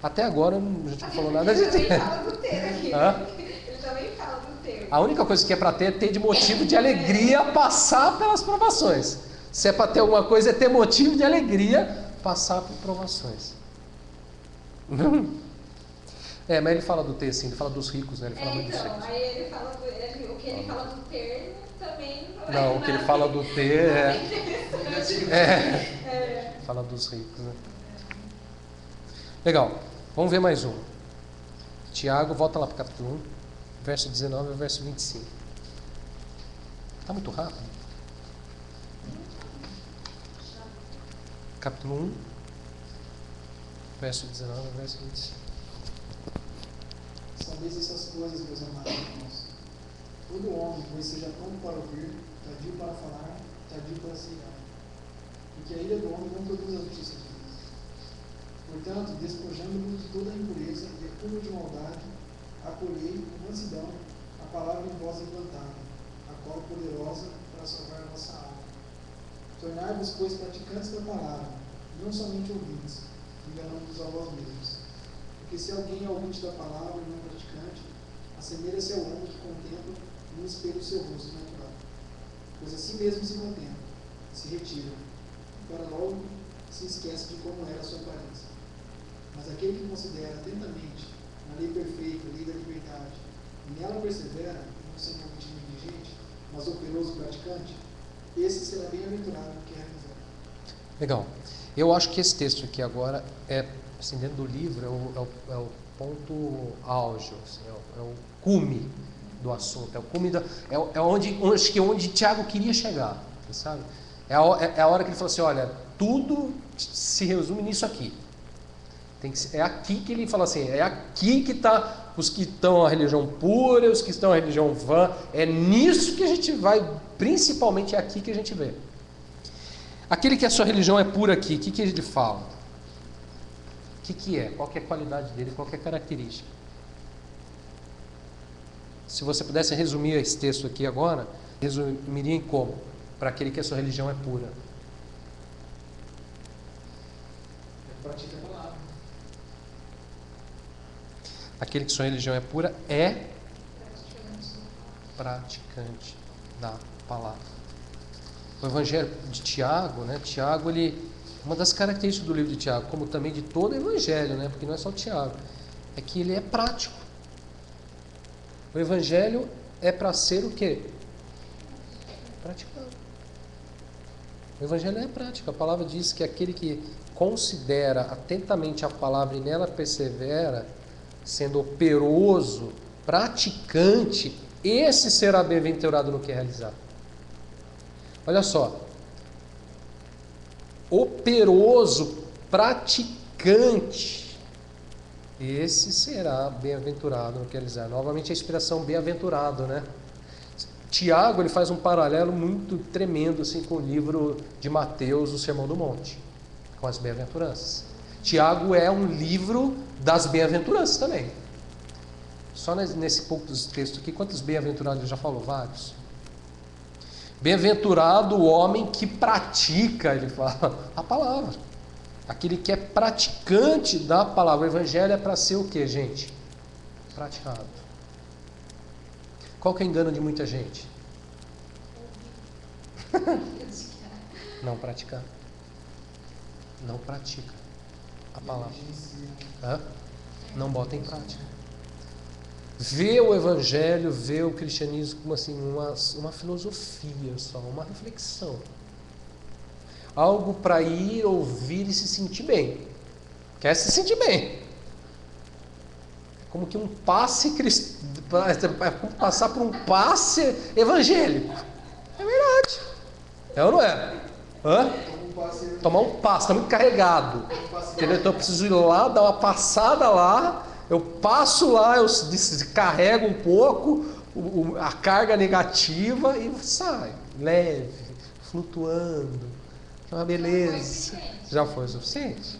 Até agora a gente não falou nada de
Ele também fala do ter aqui. Ele também fala do ter.
A única coisa que é para ter é ter de motivo de alegria passar pelas provações. Se é para ter alguma coisa, é ter motivo de alegria passar por provações. Mas ele fala do ter, sim, ele fala dos ricos, né? Ele fala muito dos ricos.
Aí ele fala o que ele fala do ter também não é.
Não, o que ele fala do ter fala dos ricos, né? Legal, vamos ver mais um. Tiago, volta lá para o capítulo 1, verso 19 e verso 25. Está muito rápido? Capítulo 1, verso 19 e verso 25.
Sabeis essas coisas, meus amados irmãos. Todo homem, pois seja pronto para ouvir, tardio para falar, tardio para se irar. Porque a ira do homem não produz a justiça de Deus. Portanto, despojando-vos de toda a impureza e acúmulo de maldade, acolhei com mansidão a palavra em vós implantada, a qual é poderosa para salvar a vossa alma. Tornai-vos, pois, praticantes da palavra, não somente ouvintes, enganando-vos a vós mesmos. Porque se alguém é ouvinte da palavra e não praticante, assemelha-se ao homem que contempla no espelho o seu rosto natural. Pois assim mesmo se contempla, se retira, e para logo se esquece de como era a sua aparência. Mas aquele que considera atentamente na lei perfeita, a lei da liberdade, e nela persevera, não sendo ouvinte negligente, mas operoso praticante, esse será bem-aventurado no que realizar.
Legal. Eu acho que esse texto aqui agora é, assim, dentro do livro, é o ponto áureo, assim, é o cume do assunto, é o cume acho que é onde Tiago queria chegar, sabe? É a hora que ele falou assim, olha, tudo se resume nisso aqui. É aqui que ele fala assim, é aqui que está os que estão a religião pura, os que estão a religião vã, é nisso que a gente vai, principalmente é aqui que a gente vê. Aquele que a sua religião é pura aqui, o que ele fala? O que é? Qual que é a qualidade dele? Qual que é a característica? Se você pudesse resumir esse texto aqui agora, resumiria em como? Para aquele que a sua religião é pura.
Pratica a palavra.
Aquele que sua religião é pura é praticante da palavra. O Evangelho de Tiago, né? Tiago, uma das características do livro de Tiago, como também de todo o Evangelho, né? Porque não é só Tiago, é que ele é prático. O Evangelho é para ser o quê? Praticado. O Evangelho é prático. A palavra diz que aquele que considera atentamente a palavra e nela persevera, sendo operoso, praticante, esse será bem-aventurado no que realizar. Olha só, operoso, praticante, esse será bem-aventurado no que realizar. Novamente a expressão bem-aventurado, né? Tiago, ele faz um paralelo muito tremendo assim, com o livro de Mateus, o Sermão do Monte, com as bem-aventuranças. Tiago é um livro das bem-aventuranças também. Só nesse pouco dos textos aqui, quantos bem-aventurados ele já falou? Vários. Bem-aventurado o homem que pratica, ele fala, a palavra. Aquele que é praticante da palavra. O Evangelho é para ser o que, gente? Praticado. Qual que é o engano de muita gente? Não praticar. Não pratica a palavra. Não bota em prática. Vê o Evangelho, vê o cristianismo como assim, uma filosofia só, uma reflexão. Algo para ir, ouvir e se sentir bem. Quer se sentir bem. Como que um passe cristão, passar por um passe evangélico. É verdade. É ou não é? Tomar um passe, está muito carregado. Entendeu? Então eu preciso ir lá, dar uma passada lá. Eu passo lá, eu descarrego um pouco a carga negativa e sai, leve, flutuando. É uma beleza. Já foi o suficiente?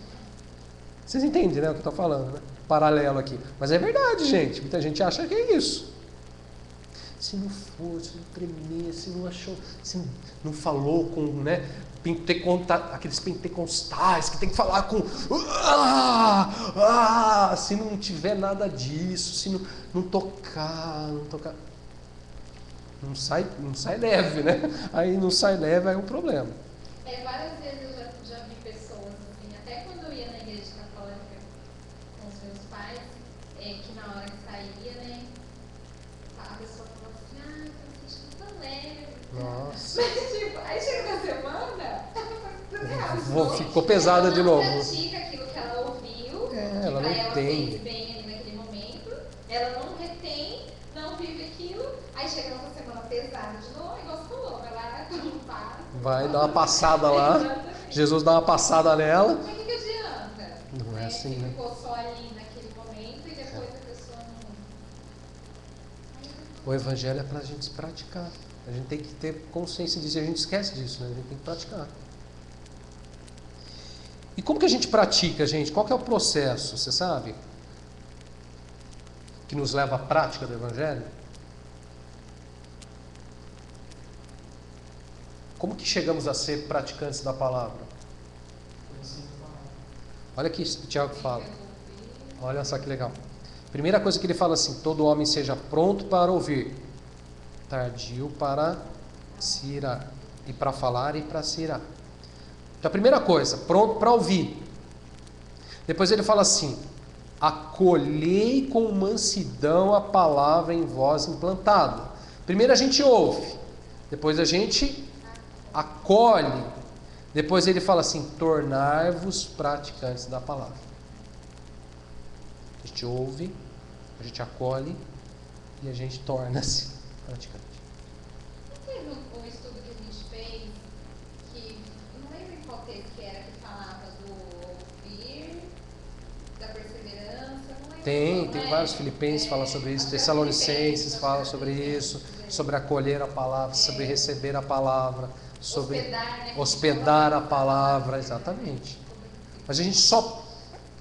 Vocês entendem, né, o que eu estou falando, né? Paralelo aqui. Mas é verdade, gente. Muita gente acha que é isso. Se não for, se não tremer, se não achou, se não falou com, né, aqueles pentecostais que tem que falar com se não tiver nada disso, se não tocar, não sai leve, né? Aí não sai leve, aí é um problema.
Várias vezes eu já vi pessoas assim, até quando eu ia na igreja católica com os meus pais, que na hora que saía, né, a pessoa falava assim, eu tô sentindo tão leve.
Nossa.
Tipo, aí chega na semana,
ficou pesada de novo.
Ela pratica aquilo que ela ouviu, que
ela
pra
não
ela
entende.
fez bem ali naquele momento, ela não retém, não vive aquilo, aí chega nessa semana pesada de novo, igual você falou, vai lá, não para.
Vai dar uma passada lá, Jesus dá uma passada nela.
Mas o que adianta?
Não é assim, né?
Ficou só ali naquele momento e depois a pessoa não...
O Evangelho é para a gente se praticar. A gente tem que ter consciência disso, e a gente esquece disso, né? A gente tem que praticar. E como que a gente pratica, gente? Qual que é o processo, você sabe? Que nos leva à prática do Evangelho? Como que chegamos a ser praticantes da palavra?
Conhecendo a palavra.
Olha aqui o Tiago fala. Olha só que legal. Primeira coisa que ele fala assim: todo homem seja pronto para ouvir, tardio para se irar, e para falar e para se irar. Então a primeira coisa, pronto para ouvir. Depois ele fala assim: acolhei com mansidão a palavra em voz implantada. Primeiro a gente ouve, depois a gente acolhe. Depois ele fala assim: tornai-vos praticantes da palavra. A gente ouve, a gente acolhe e a gente torna-se praticante.
Não teve um estudo que a gente fez que, não lembro em qual texto que era, que falava do ouvir, da perseverança, não lembro.
Tem vários filipenses que falam sobre isso, Tessalonicenses falam sobre isso, sobre acolher a palavra, sobre receber a palavra, sobre hospedar a palavra, exatamente. Mas a gente só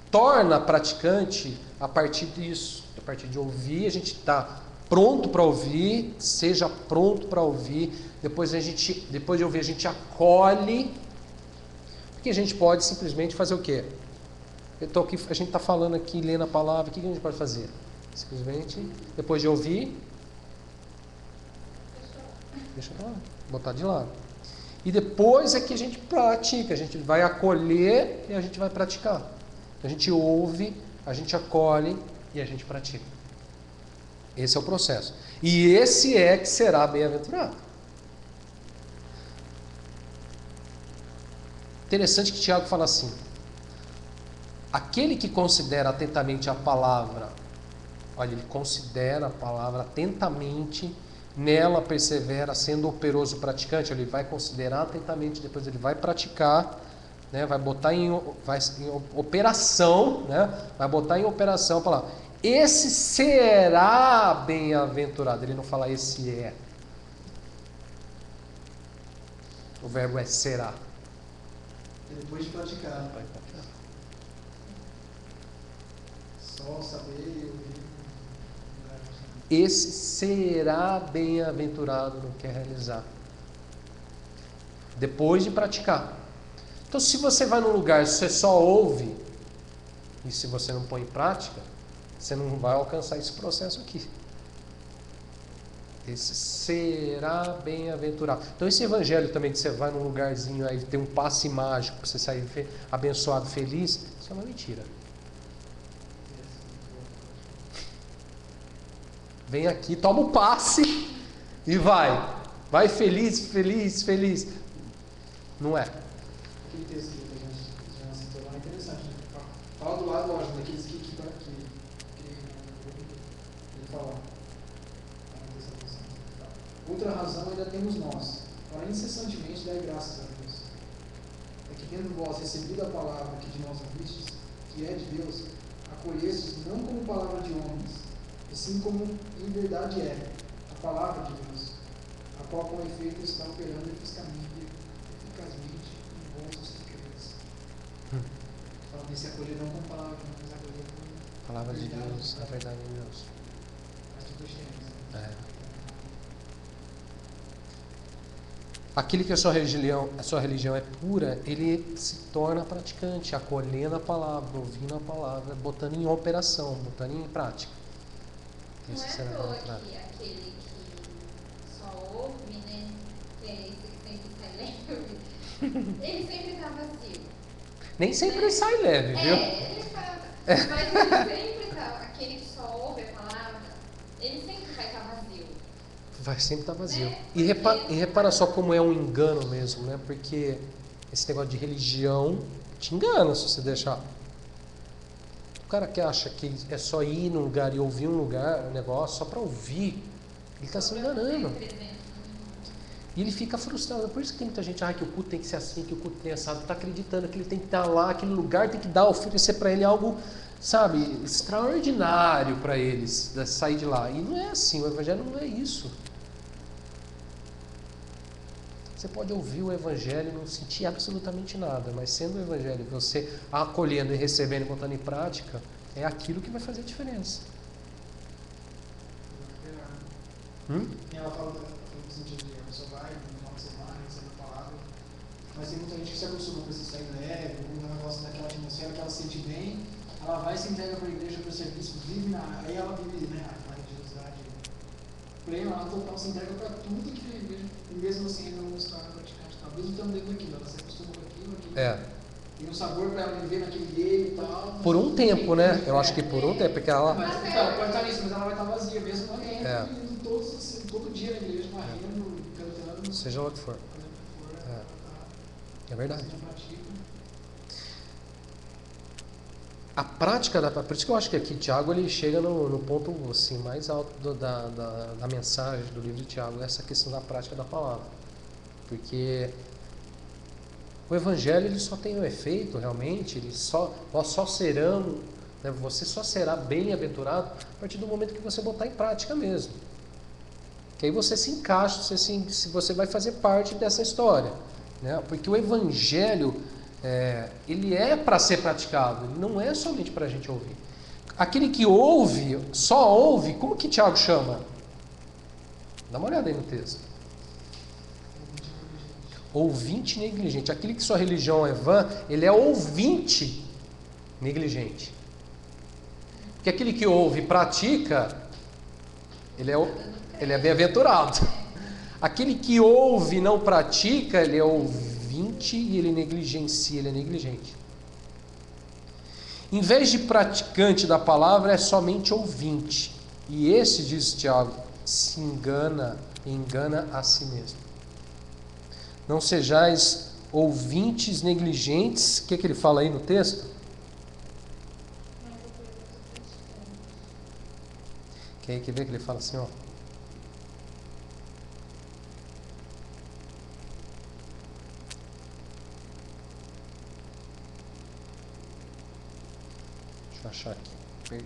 torna praticante a partir disso, a partir de ouvir. A gente está pronto para ouvir, seja pronto para ouvir. Depois de ouvir, a gente acolhe, porque a gente pode simplesmente fazer o quê? A gente está falando aqui, lendo a palavra, o que a gente pode fazer? Simplesmente, depois de ouvir, deixa eu falar, botar de lado. E depois é que a gente pratica, a gente vai acolher e a gente vai praticar. A gente ouve, a gente acolhe e a gente pratica. Esse é o processo. E esse é que será bem-aventurado. Interessante que Tiago fala assim: aquele que considera atentamente a palavra, olha, ele considera a palavra atentamente, nela persevera, sendo operoso praticante. Ele vai considerar atentamente, depois ele vai praticar, né? Vai botar em operação, né? Vai botar em operação a palavra. Esse será bem-aventurado. Ele não fala esse é. O verbo é será.
E depois de praticar. Só saber e ouvir.
Esse será bem-aventurado no que realizar. Depois de praticar. Então, se você vai num lugar e você só ouve, e se você não põe em prática, você não vai alcançar esse processo aqui. Esse será bem-aventurado. Então, esse evangelho também, que você vai num lugarzinho aí, tem um passe mágico para você sair abençoado, feliz, isso é uma mentira. Vem aqui, toma o passe e vai. Vai feliz, feliz, feliz. Não é.
Aquele texto que a gente já citou lá é interessante. Né? Fala do lado, lógico, daqueles que ele fala. Outra razão ainda temos nós, para incessantemente dar graças a Deus. É que tendo vós recebido a palavra que de nós ouvistes, que é de Deus, acolhestes não como palavra de homens, e sim como em verdade é, a palavra de Deus, a qual com efeito está operando eficazmente em vossos que credes. Fala desse acolher não com palavra, mas acolher com
Palavra de Deus, a verdade de Deus.
Mas tudo diferente.
Aquele que a sua religião é pura, ele se torna praticante, acolhendo a palavra, ouvindo a palavra, botando em operação, botando em prática.
Não é à toa que aquele que só ouve, né, que é esse que sempre sai leve, ele sempre está vazio.
Nem sempre ele sai leve, viu?
Ele fala, mas ele sempre está, aquele que só ouve a palavra, ele sempre vai estar vazio.
Vai sempre estar vazio. E repara só como é um engano mesmo, né? Porque esse negócio de religião te engana se você deixar. O cara que acha que é só ir num lugar e ouvir um negócio só para ouvir, ele está se enganando. E ele fica frustrado. Por isso que tem muita gente que o culto tem que ser assim, que o culto tem assado. Está acreditando que ele tem que estar lá, aquele lugar tem que oferecer para ele algo, sabe, extraordinário para eles, sair de lá. E não é assim, o evangelho não é isso. Você pode ouvir o evangelho e não sentir absolutamente nada, mas sendo o evangelho, você acolhendo e recebendo e botando em prática, é aquilo que vai fazer a diferença.
E ela fala no sentido de a pessoa vai no final de semana, recebe a palavra, Mas tem muita gente que se acostuma com esse sangue leve, com um negócio daquela atmosfera que ela se sente bem, ela vai e se entrega para a igreja, para o serviço, aí ela vive, né, a religiosidade plena, ela total se entrega para tudo que a igreja, e mesmo assim ainda não se torna praticante, tá? Mesmo estando dentro daquilo, ela se acostuma com aquilo. Tem um sabor para ela viver naquele meio e tal.
Por um tempo, né? Eu acho que por um tempo, porque ela...
Mas ela pode estar nisso, mas ela vai estar vazia, mesmo ela indo todo dia na igreja, varrendo, cantando.
Seja lá o que for. É verdade. A prática, por isso que eu acho que aqui Tiago ele chega no ponto assim, mais alto da mensagem do livro de Tiago, essa questão da prática da palavra. Porque o Evangelho ele só tem um efeito realmente, nós só serão, né, você só será bem-aventurado a partir do momento que você botar em prática mesmo. Que aí você se encaixa, você vai fazer parte dessa história. Né? Porque o Evangelho, ele é para ser praticado, ele não é somente para a gente ouvir. Aquele que ouve, só ouve, como que Tiago chama? Dá uma olhada aí no texto. Ouvinte negligente. Aquele que sua religião é vã, ele é ouvinte negligente. Porque aquele que ouve e pratica, ele é bem-aventurado. Aquele que ouve e não pratica, ele é ouvinte e ele negligencia, ele é negligente. Em vez de praticante da palavra, é somente ouvinte. E esse, diz Tiago, se engana a si mesmo. Não sejais ouvintes negligentes. O que ele fala aí no texto? Quer ver que ele fala assim, ó. Deixa eu achar aqui. Perdi.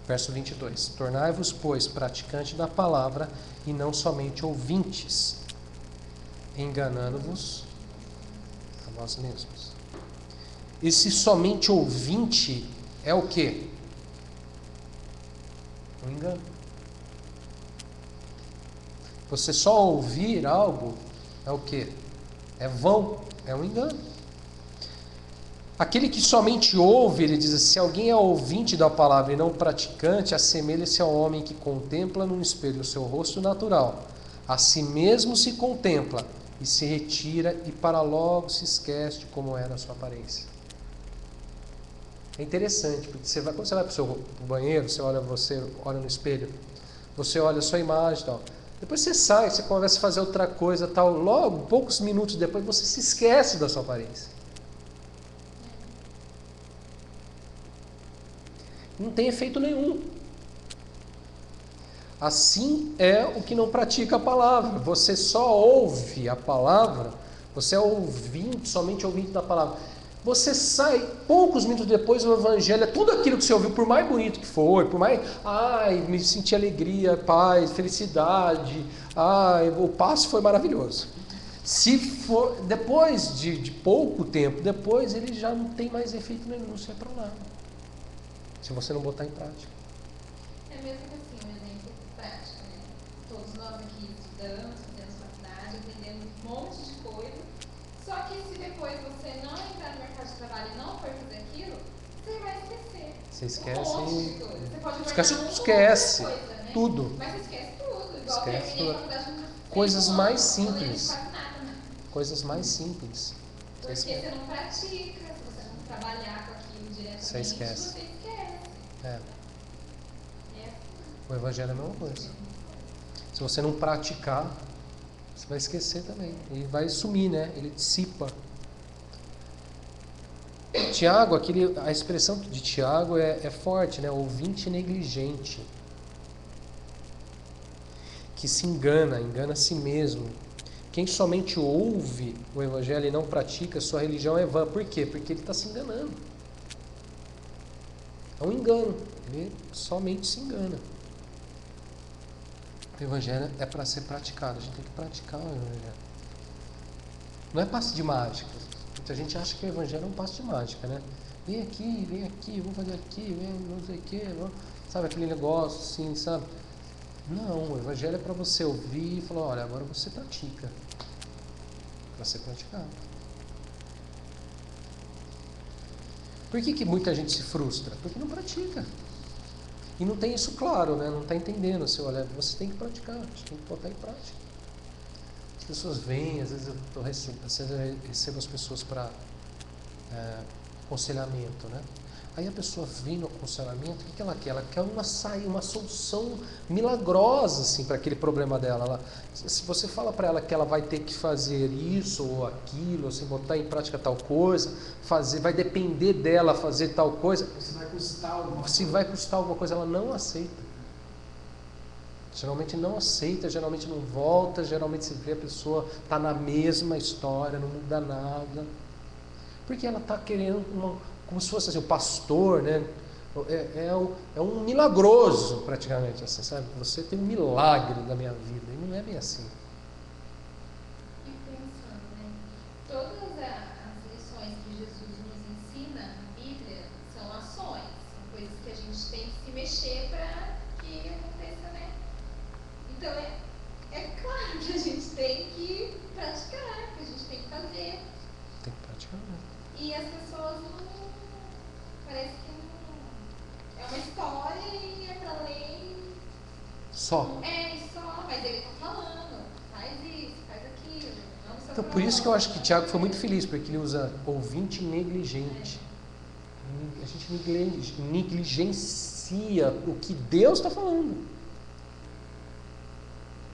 Verso 22. Tornai-vos, pois, praticantes da palavra e não somente ouvintes, enganando-vos a vós mesmos. Esse somente ouvinte é o quê? Um engano. Você só ouvir algo é o quê? É vão, é um engano. Aquele que somente ouve, ele diz assim, se alguém é ouvinte da palavra e não praticante, assemelha-se ao homem que contempla num espelho o seu rosto natural. A si mesmo se contempla e se retira e para logo se esquece de como era a sua aparência. É interessante, porque quando você vai para o banheiro, você olha no espelho, você olha a sua imagem e tal. Depois você sai, você começa a fazer outra coisa tal. Logo, poucos minutos depois, você se esquece da sua aparência. Não tem efeito nenhum. Assim é o que não pratica a palavra. Você só ouve a palavra, você é ouvinte, somente ouvinte da palavra. Você sai, poucos minutos depois, o Evangelho é tudo aquilo que você ouviu, por mais bonito que for, por mais, me senti alegria, paz, felicidade, o passo foi maravilhoso. Se for, depois de pouco tempo, depois ele já não tem mais efeito nenhum, não serve para nada. Se você não botar em prática.
É mesmo que assim, um exemplo prático, né? Todos nós aqui estudamos, fazemos faculdade, aprendemos um monte de coisa, só que se depois você não entrar no mercado de trabalho e não for fazer aquilo, você vai esquecer.
Você esquece.
Um monte de coisa. Você pode
esquece
coisa, né?
tudo.
Mas você esquece tudo. Igual
Esquece
terminei a
tudo.
faculdade
Coisas
no
mais
ano, não lembro
simples.
quase nada, né?
Coisas mais simples.
Porque você não pratica, se você não trabalhar com aquilo diretamente,
Você esquece.
você esquece.
O Evangelho é a mesma coisa. Se você não praticar, você vai esquecer também. Ele vai sumir, né? Ele dissipa. Tiago, a expressão de Tiago é forte, né? Ouvinte negligente. Que se engana a si mesmo. Quem somente ouve o Evangelho e não pratica, sua religião é vã. Por quê? Porque ele está se enganando. É um engano. Ele somente se engana. O Evangelho é para ser praticado. A gente tem que praticar o Evangelho. Não é passe de mágica. Muita gente acha que o Evangelho é um passe de mágica, né? Vem aqui, vamos fazer aqui, vem não sei o quê. Sabe aquele negócio assim, sabe? Não, o Evangelho é para você ouvir e falar, olha, agora você pratica. Para ser praticado. Por que muita gente se frustra? Porque não pratica. E não tem isso claro, né? Não está entendendo. Assim, olha, você tem que praticar, você tem que botar em prática. As pessoas vêm, às vezes eu recebo as pessoas para aconselhamento, né? Aí a pessoa vem no aconselhamento, o que ela quer? Ela quer uma solução milagrosa assim, para aquele problema dela. Se você fala para ela que ela vai ter que fazer isso ou aquilo, assim, botar em prática tal coisa, vai depender dela fazer tal coisa.
Se vai custar alguma
Se vai custar alguma coisa, ela não aceita. Geralmente não aceita, geralmente não volta, geralmente se vê a pessoa está na mesma história, não muda nada. Porque ela está querendo como se fosse assim, o pastor, né? É um milagroso, praticamente, assim, sabe? Você tem um milagre da minha vida, e não é bem assim.
E pensando, né? Todas as lições que Jesus nos ensina na Bíblia são ações, são coisas que a gente tem que se mexer para que aconteça, né? Então é claro que a gente tem que praticar, que a gente tem que fazer.
Tem que praticar, né?
E as pessoas não. Parece que não. É uma história e é pra ler.
Só.
Só, mas ele tá falando. Faz isso, faz aquilo.
Então, por isso que eu acho que Tiago foi muito feliz, porque ele usa ouvinte negligente. A gente negligencia o que Deus está falando.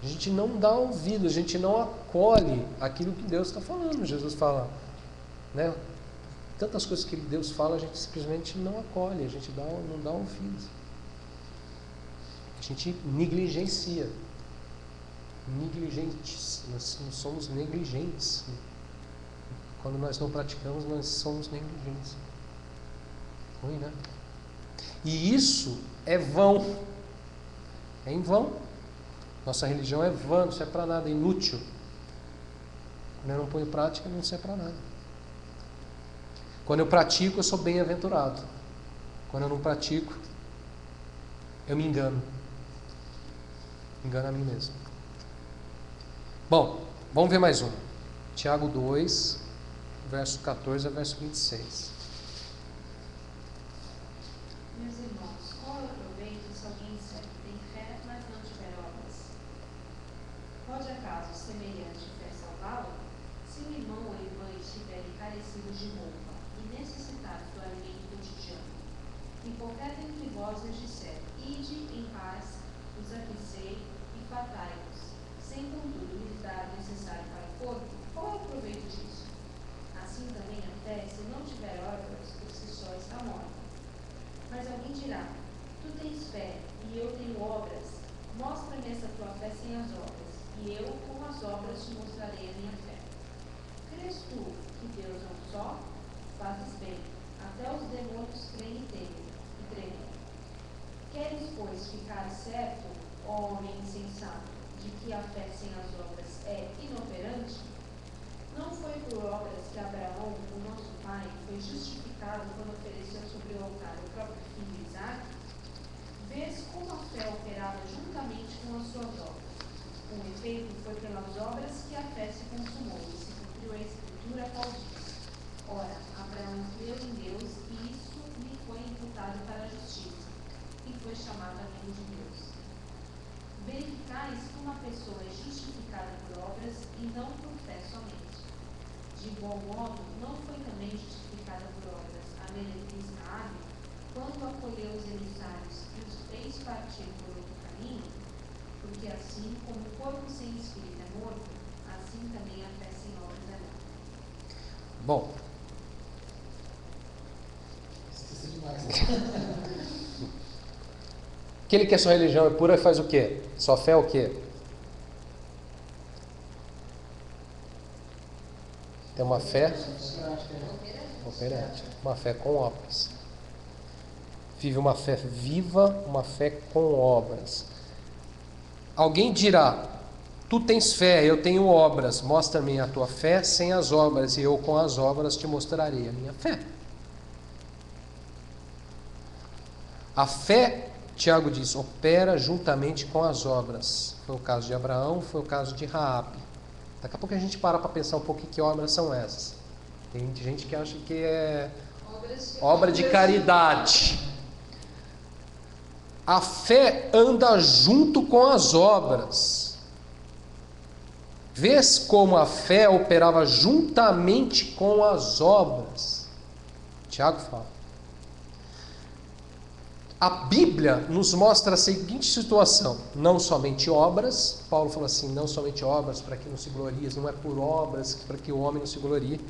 A gente não dá ouvido, a gente não acolhe aquilo que Deus está falando. Jesus fala, né? Tantas coisas que Deus fala, a gente simplesmente não acolhe, a gente não dá ouvido. A gente negligencia. Negligentes, nós somos negligentes. Quando nós não praticamos, nós somos negligentes. Ruim, né? E isso é vão. É em vão. Nossa religião é vã, não serve para nada, é inútil. Quando eu não ponho em prática, não serve para nada. Quando eu pratico, eu sou bem-aventurado. Quando eu não pratico, eu me engano. Engano a mim mesmo. Bom, vamos ver mais um. Tiago 2, verso 14 a verso 26.
Meus irmãos, qual é o proveito se alguém disser que tem fé, mas não tiver obras? Pode acaso semelhante fé salvá-lo? Se o irmão ou irmã estiverem carecidos de roupa e necessitados do alimento cotidiano, e qualquer dentre vós lhes disser, ide em paz, os aquecei e fartai-vos, sem contudo lhes dar o necessário para o corpo, qual é o proveito disso? Assim também a fé, se não tiver obras, por si só está morta. Mas alguém dirá, tu tens fé e eu tenho obras, mostra-me essa tua fé sem as obras, e eu com as obras te mostrarei a minha fé. Crês tu que Deus é um só? Fazes bem, até os demônios creem e tremem. Queres, pois, ficar certo, ó homem insensato, de que a fé sem as obras é inoperante? Não foi por obras que Abraão, o nosso pai, foi justificado quando ofereceu sobre o altar o próprio filho Isaque? Vês como a fé operava juntamente com as suas obras. Com efeito, foi pelas obras que a fé se consumou e se cumpriu a escritura qual diz: ora, Abraão creu em Deus e isso lhe foi imputado para a justiça, e foi chamado amigo de Deus. Verificais que uma pessoa é justificada por obras e não por fé somente. De igual modo, não foi também justificada por obras a meretriz Raabe, quando acolheu os emissários e os fez partir por outro caminho? Porque assim como o corpo sem espírito é morto, assim também a fé sem obras é morta.
Bom.
Esqueci demais.
Aquele que a sua religião é pura faz o quê? Sua fé é o quê? Tem uma fé operante, uma fé com obras. Vive uma fé viva, uma fé com obras. Alguém dirá, tu tens fé, eu tenho obras, mostra-me a tua fé sem as obras, e eu com as obras te mostrarei a minha fé. A fé Tiago diz, opera juntamente com as obras. Foi o caso de Abraão, foi o caso de Raabe. Daqui a pouco a gente para pensar um pouco que obras são essas. Tem gente que acha que é obra de caridade. A fé anda junto com as obras. Vês como a fé operava juntamente com as obras. Tiago fala. A Bíblia nos mostra a seguinte situação, não somente obras, Paulo fala assim, não somente obras para que não se glorie, não é por obras para que o homem não se glorie,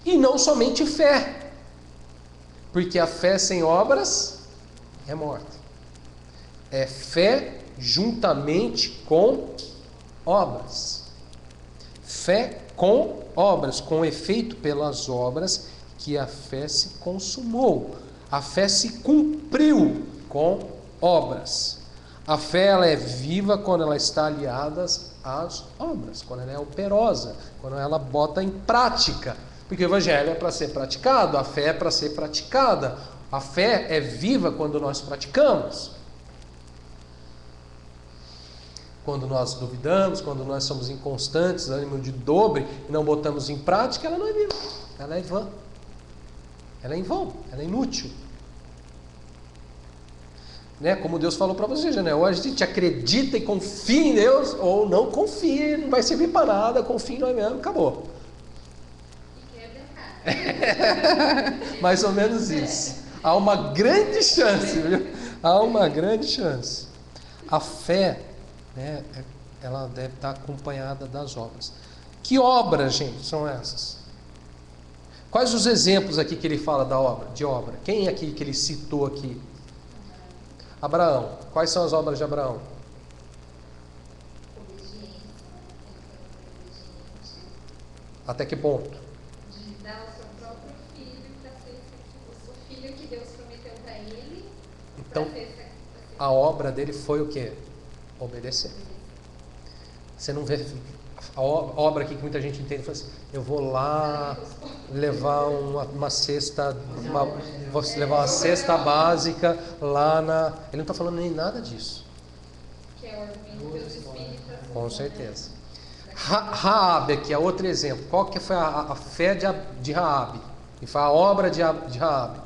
e não somente fé, porque a fé sem obras é morta, é fé juntamente com obras, fé com obras, com efeito pelas obras que a fé se consumou. A fé se cumpriu com obras. A fé ela é viva quando ela está aliada às obras, quando ela é operosa, quando ela bota em prática. Porque o evangelho é para ser praticado, a fé é para ser praticada. A fé é viva quando nós praticamos. Quando nós duvidamos, quando nós somos inconstantes, ânimo de dobre, e não botamos em prática, ela não é viva, ela é vã. Ela é em vão, ela é inútil. Né? Como Deus falou para você, né? Ou a gente acredita e confia em Deus, ou não confia, não vai servir para nada, confia em nós mesmo, acabou.
E quer brincar.
Mais ou menos isso. Há uma grande chance, viu? Há uma grande chance. A fé, né, ela deve estar acompanhada das obras. Que obras, gente, são essas? Quais os exemplos aqui que ele fala de obra? Quem aqui que ele citou aqui? Abraão. Quais são as obras de Abraão?
Obediência.
Até que ponto?
De dar o seu próprio filho para ser o filho que Deus prometeu para ele.
Então, a obra dele foi o quê? Obedecer. Você não vê a obra aqui que muita gente entende, fala assim, eu vou lá levar uma cesta, vou levar uma cesta básica lá na... Ele não está falando nem nada disso.
Que é o argumento do Espírito.
Com certeza. Raabe aqui é outro exemplo. Qual que foi a fé de Raabe? E foi a obra de Raabe.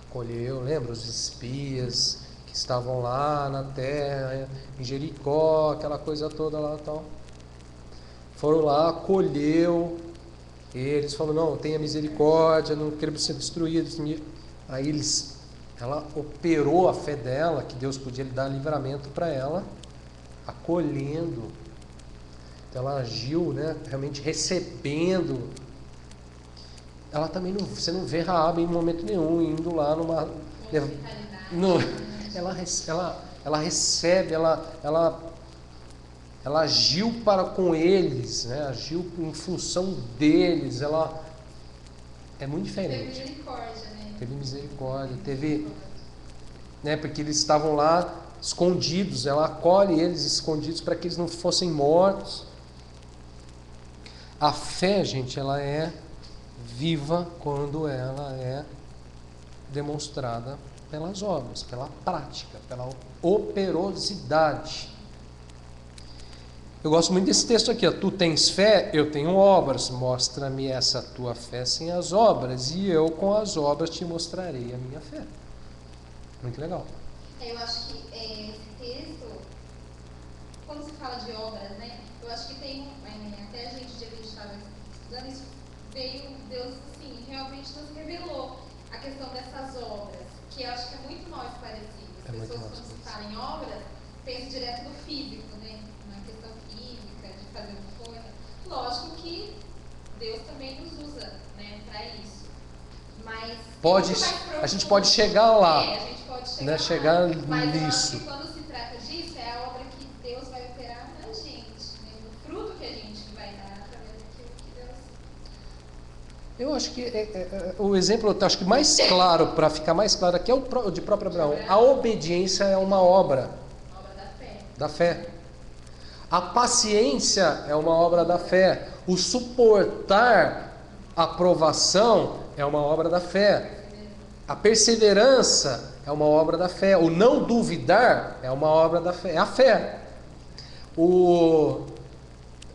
Acolheu, lembra? Os espias que estavam lá na terra, em Jericó, aquela coisa toda lá e tal. Foram lá, acolheu eles, falou, não, tenha misericórdia, não queremos ser destruídos. Aí ela operou a fé dela, que Deus podia lhe dar livramento para ela, acolhendo. Então ela agiu, né, realmente recebendo. Ela também não, você não vê Raabe em momento nenhum indo lá numa... Ela recebe, ela agiu para com eles, né? Agiu em função deles, ela é muito diferente.
Teve misericórdia, né?
Teve misericórdia, teve, né? Porque eles estavam lá escondidos, ela acolhe eles escondidos para que eles não fossem mortos. A fé, gente, ela é viva quando ela é demonstrada pelas obras, pela prática, pela operosidade. Eu gosto muito desse texto aqui, ó. Tu tens fé, eu tenho obras, mostra-me essa tua fé sem as obras, e eu com as obras te mostrarei a minha fé. Muito legal.
Eu acho que esse texto, quando se fala de obras, né, eu acho que tem, até a gente estava estudando isso, veio Deus, assim, realmente nos revelou a questão dessas obras, que eu acho que é muito mal esclarecido. As pessoas, quando se fala em obras, pensam direto no físico, né? Na questão física, de fazer uma coisa. Lógico que Deus também nos usa, né, para isso. Mas
a gente pode chegar lá,
a gente pode chegar,
né, chegar
mas
nisso.
eu acho que quando se trata disso, é a obra que Deus vai operar na gente, né, no fruto que a gente vai dar através daquilo que Deus...
Eu acho que o exemplo, acho que mais claro, para ficar mais claro aqui, é o de próprio Abraão. A obediência é uma obra da fé. A paciência é uma obra da fé. O suportar a provação é uma obra da fé. A perseverança é uma obra da fé. O não duvidar é uma obra da fé. É a fé. O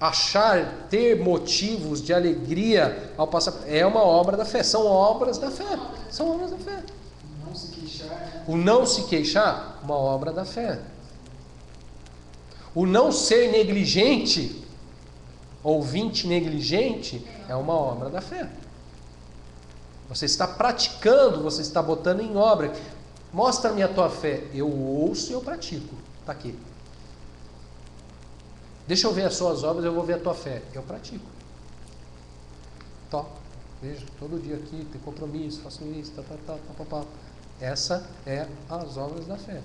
achar, ter motivos de alegria ao passar é uma obra da fé. São obras da fé. São obras da fé.
Não se queixar, né?
O não se queixar, uma obra da fé. O não ser negligente, ouvinte negligente, é uma obra da fé. Você está praticando, você está botando em obra. Mostra-me a tua fé. Eu ouço e eu pratico. Está aqui. Deixa eu ver as suas obras, eu vou ver a tua fé. Eu pratico. Tó. Veja, todo dia aqui, tem compromisso, faço isso, tá. Essa é as obras da fé.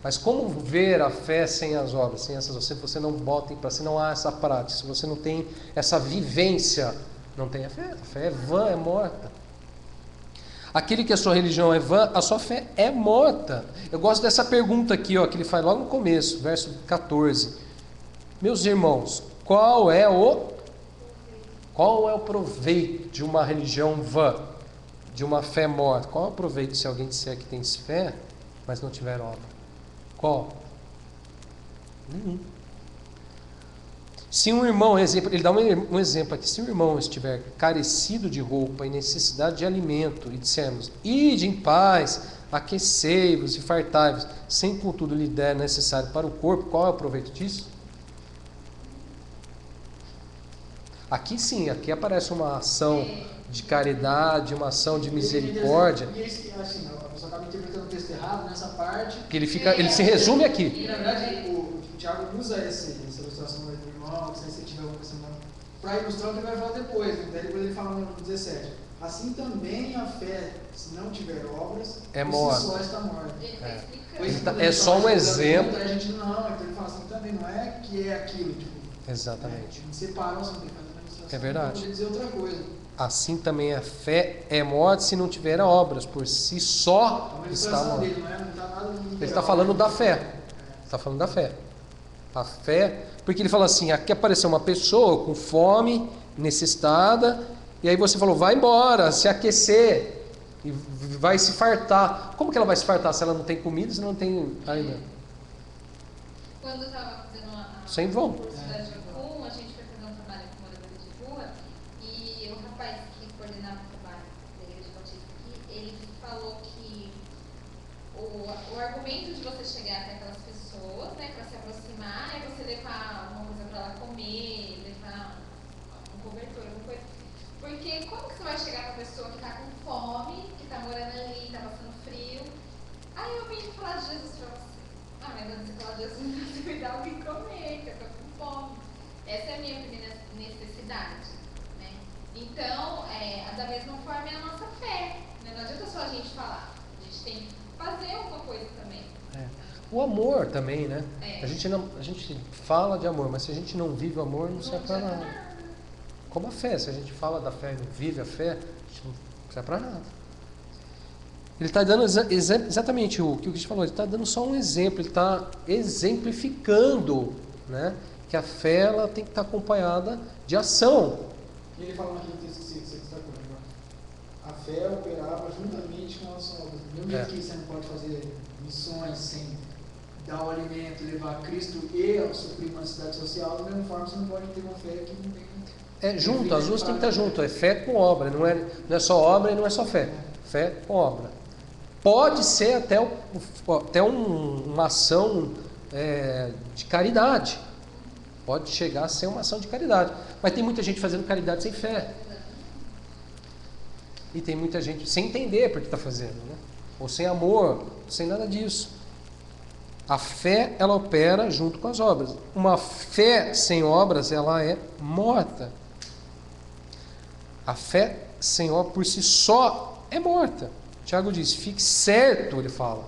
Mas como ver a fé sem as obras? Sem essas, se você não bota em prática, se não há essa prática, se você não tem essa vivência, não tem a fé. A fé é vã, é morta. Aquele que a sua religião é vã, a sua fé é morta. Eu gosto dessa pergunta aqui, ó, que ele faz logo no começo, verso 14. Meus irmãos, qual é o proveito de uma religião vã, de uma fé morta? Qual é o proveito se alguém disser que tem fé, mas não tiver obra? Qual? Nenhum. Se um irmão, ele dá um exemplo aqui, se um irmão estiver carecido de roupa e necessidade de alimento, e dissermos, ide em paz, aquecei-vos e fartai-vos, sem contudo lhe der necessário para o corpo, qual é o proveito disso? Aqui sim, aqui aparece uma ação de caridade, uma ação de misericórdia.
E assim, a pessoa acaba interpretando o texto errado nessa parte.
Que ele se resume aqui.
E na verdade o Tiago usa essa ilustração do irmão, se você tiver uma questão, para ilustrar o que ele vai falar depois. Né? Daí depois ele fala no 17. Assim também a fé, se não tiver obras,
é
por si só está morta.
É só um exemplo.
A gente não, então ele fala assim também, não é que é aquilo. Tipo,
exatamente.
Separou, você não tem que fazer uma ilustração.
É verdade.
Não podia dizer outra coisa.
Assim também a fé é morta se não tiver obras, por si só está morta. Ele está falando da fé. Está falando da fé. A fé, porque ele fala assim, aqui apareceu uma pessoa com fome, necessitada, e aí você falou, vai embora, se aquecer, e vai se fartar. Como que ela vai se fartar se ela não tem comida, se não tem ainda?
Quando eu estava fazendo uma
sem vão.
curso da Jacum, a gente foi fazer um trabalho com moradores de rua, e o rapaz que coordenava o trabalho da Igreja Batista aqui, ele falou que o argumento de você chegar até aquelas pessoas, né, para se aproximar, é você levar alguma coisa para ela comer, levar um cobertor, alguma coisa. Porque como que você vai chegar para a pessoa que está com fome, que está morando ali, está passando frio? Aí eu vim falar de Jesus para você. Ah, mas antes de falar de Jesus, você me dá o que comer, que eu estou com fome. Essa é a minha primeira necessidade. Né? Então, da mesma forma é a nossa fé. Né? Não adianta só a gente falar, a gente tem que fazer alguma coisa também.
O amor também, né? A gente fala de amor, mas se a gente não vive o amor, não serve para nada. Como a fé, se a gente fala da fé e não vive a fé, a gente não serve para nada. Ele está dando exatamente o que o Cristo falou, ele está dando só um exemplo, ele está exemplificando, né, que a fé ela tem que estar acompanhada de ação.
E ele fala naquele texto que você destacou, né? A fé operava juntamente com as obras. Do mesmo jeito que você não pode fazer missões sem dar o alimento, levar Cristo e suprir uma necessidade social, da mesma forma você não pode ter uma fé que não tem...
junto, as duas têm que estar juntas, é fé com obra, não é só obra e não é só fé. Fé com obra. Pode ser até uma ação de caridade. Pode chegar a ser uma ação de caridade. Mas tem muita gente fazendo caridade sem fé. E tem muita gente sem entender por que está fazendo, né? Ou sem amor, sem nada disso. A fé, ela opera junto com as obras. Uma fé sem obras, ela é morta. A fé sem obras por si só é morta. Tiago diz, fique certo, ele fala,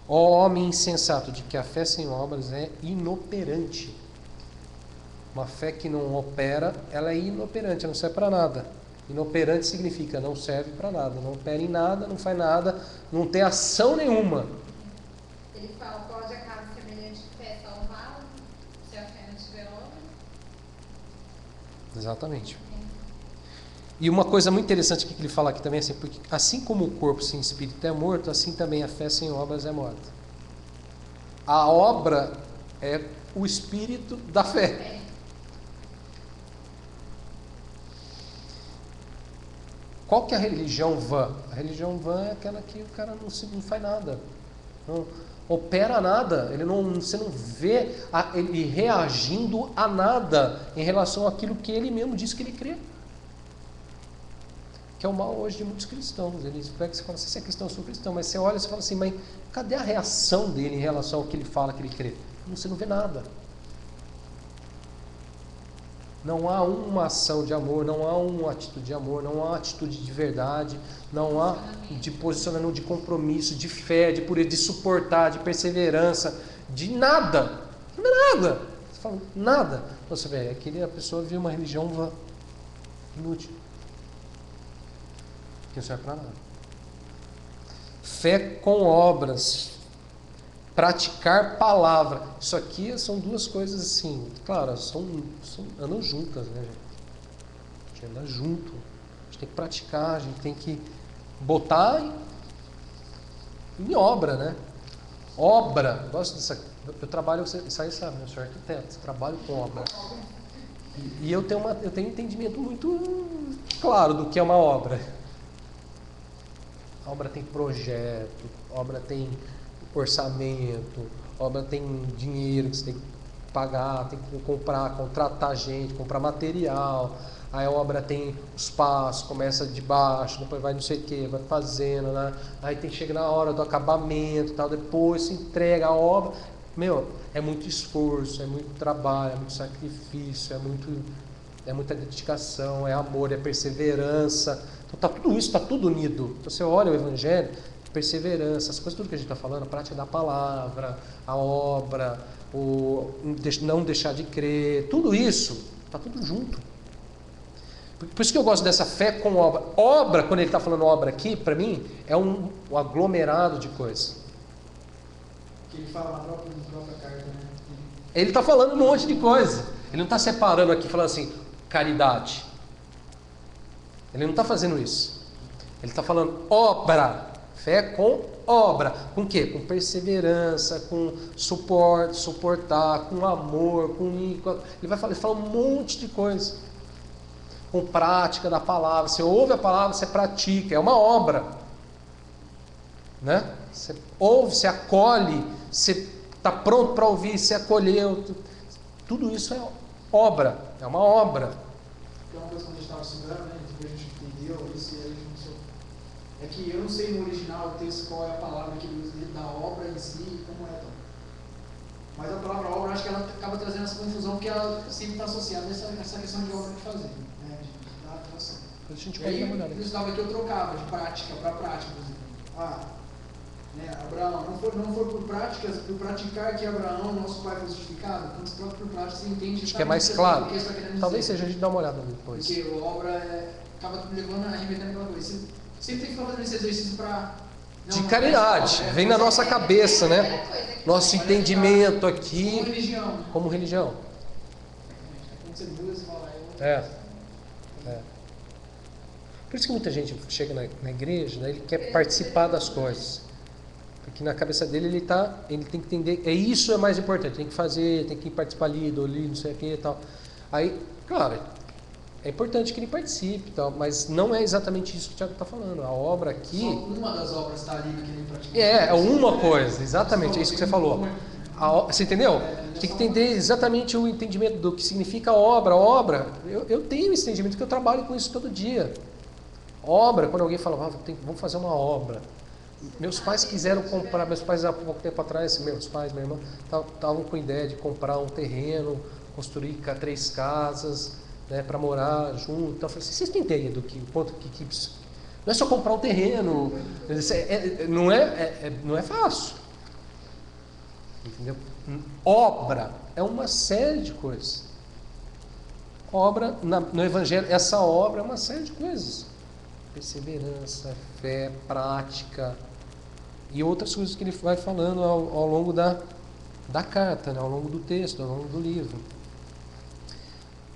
ó homem insensato, de que a fé sem obras é inoperante. Uma fé que não opera, ela é inoperante, ela não serve para nada. Inoperante significa não serve para nada, não opera em nada, não faz nada, não tem ação nenhuma.
Ele fala, pode acaso semelhante fé salvá-la, se a fé não tiver obra?
Exatamente. E uma coisa muito interessante que ele fala aqui também, assim, porque assim como o corpo sem espírito é morto, assim também a fé sem obras é morta. A obra é o espírito da fé. Qual que é a religião vã? A religião vã é aquela que o cara não faz nada, não opera nada, você não vê ele reagindo a nada em relação àquilo que ele mesmo diz que ele crê. Que é o mal hoje de muitos cristãos. Eles pegam e falam assim, você é cristão, eu sou cristão, mas você olha e fala assim, mas cadê a reação dele em relação ao que ele fala que ele crê? Você não vê nada. Não há uma ação de amor, não há uma atitude de amor, não há uma atitude de verdade, não há de posicionamento, de compromisso, de fé, de pureza, de suportar, de perseverança, de nada. Não é nada. Você fala, nada. Você vê, a pessoa vive uma religião vã, inútil. Que não serve para nada. Fé com obras, praticar palavra. Isso aqui são duas coisas assim, claro, andam juntas, né, gente? A gente anda junto. A gente tem que praticar, a gente tem que botar em obra, né? Obra. Eu gosto dessa. Eu trabalho, isso aí sabe, eu sou arquiteto, trabalho com obra. E eu tenho um entendimento muito claro do que é uma obra. A obra tem projeto, a obra tem orçamento, a obra tem dinheiro que você tem que pagar, tem que comprar, contratar gente, comprar material. Aí a obra tem os passos, começa de baixo, depois vai não sei o que, vai fazendo, né? Aí tem que chegar na hora do acabamento, tal, depois se entrega a obra. Meu, é muito esforço, é muito trabalho, é muito sacrifício, é muita dedicação, é amor, é perseverança. Então tudo isso está tudo unido. Então você olha o Evangelho, perseverança, as coisas, tudo que a gente está falando, a prática da palavra, a obra, o não deixar de crer, tudo isso está tudo junto. Por isso que eu gosto dessa fé com obra. Obra, quando ele está falando obra aqui, para mim, é um aglomerado de coisas.
Que ele fala na própria carta, né?
Ele está falando um monte de coisa. Ele não está separando aqui, falando assim, caridade. Ele não está fazendo isso. Ele está falando obra. Fé com obra. Com o quê? Com perseverança, com suportar, com amor, ele fala um monte de coisa. Com prática da palavra. Você ouve a palavra, você pratica. É uma obra. Né? Você ouve, você acolhe, você está pronto para ouvir, você acolheu. Tudo isso é obra. É uma obra.
Então, uma coisa quando a gente estava estudando, né? Depois a gente entendeu isso e aí a gente começou. É que eu não sei no original o texto qual é a palavra que ele usa dentro da obra em si, como é. Então. Mas a palavra obra, acho que ela acaba trazendo essa confusão, porque ela sempre está associada a essa questão de obra de fazer, né? De dar relação.
A gente
e aí, eu estava aqui, eu trocava de prática para prática, por exemplo. Né, Abraão, não foi por práticas, por praticar que Abraão, nosso pai, foi justificado. Quando se troca por prática, você entende.
Acho que é mais claro.
Que está querendo
Talvez
dizer.
seja, a gente dá uma olhada depois.
Porque a obra acaba levando a remetendo aquela coisa. Você sempre tem que ficar fazendo esse exercício para...
De caridade, vem na nossa cabeça, né? Nosso entendimento aqui.
Como religião.
Como religião.
Quando você muda, você fala...
É. Por isso que muita gente chega na igreja, né, ele quer participar das coisas. Porque na cabeça dele ele tem que entender, isso é mais importante, tem que fazer, tem que participar ali, não sei o que e tal. Aí, claro, é importante que ele participe e tal, mas não é exatamente isso que o Tiago está falando. A obra aqui...
Só uma das obras está ali naquele praticante.
É uma coisa, exatamente, é isso que você falou. Você entendeu? Tem que entender exatamente o entendimento do que significa obra. Obra, eu tenho esse entendimento, porque eu trabalho com isso todo dia. Obra, quando alguém fala, vamos fazer uma obra. Meus pais quiseram comprar, há pouco tempo atrás, minha irmã, estavam com a ideia de comprar um terreno, construir 3 casas, né, para morar junto. Então, eu falei assim, vocês entendem do que não é só comprar um terreno, não é fácil. Entendeu? Obra é uma série de coisas. Obra, no Evangelho, essa obra é uma série de coisas. Perseverança, fé, prática e outras coisas que ele vai falando ao longo da carta, né? Ao longo do texto, ao longo do livro.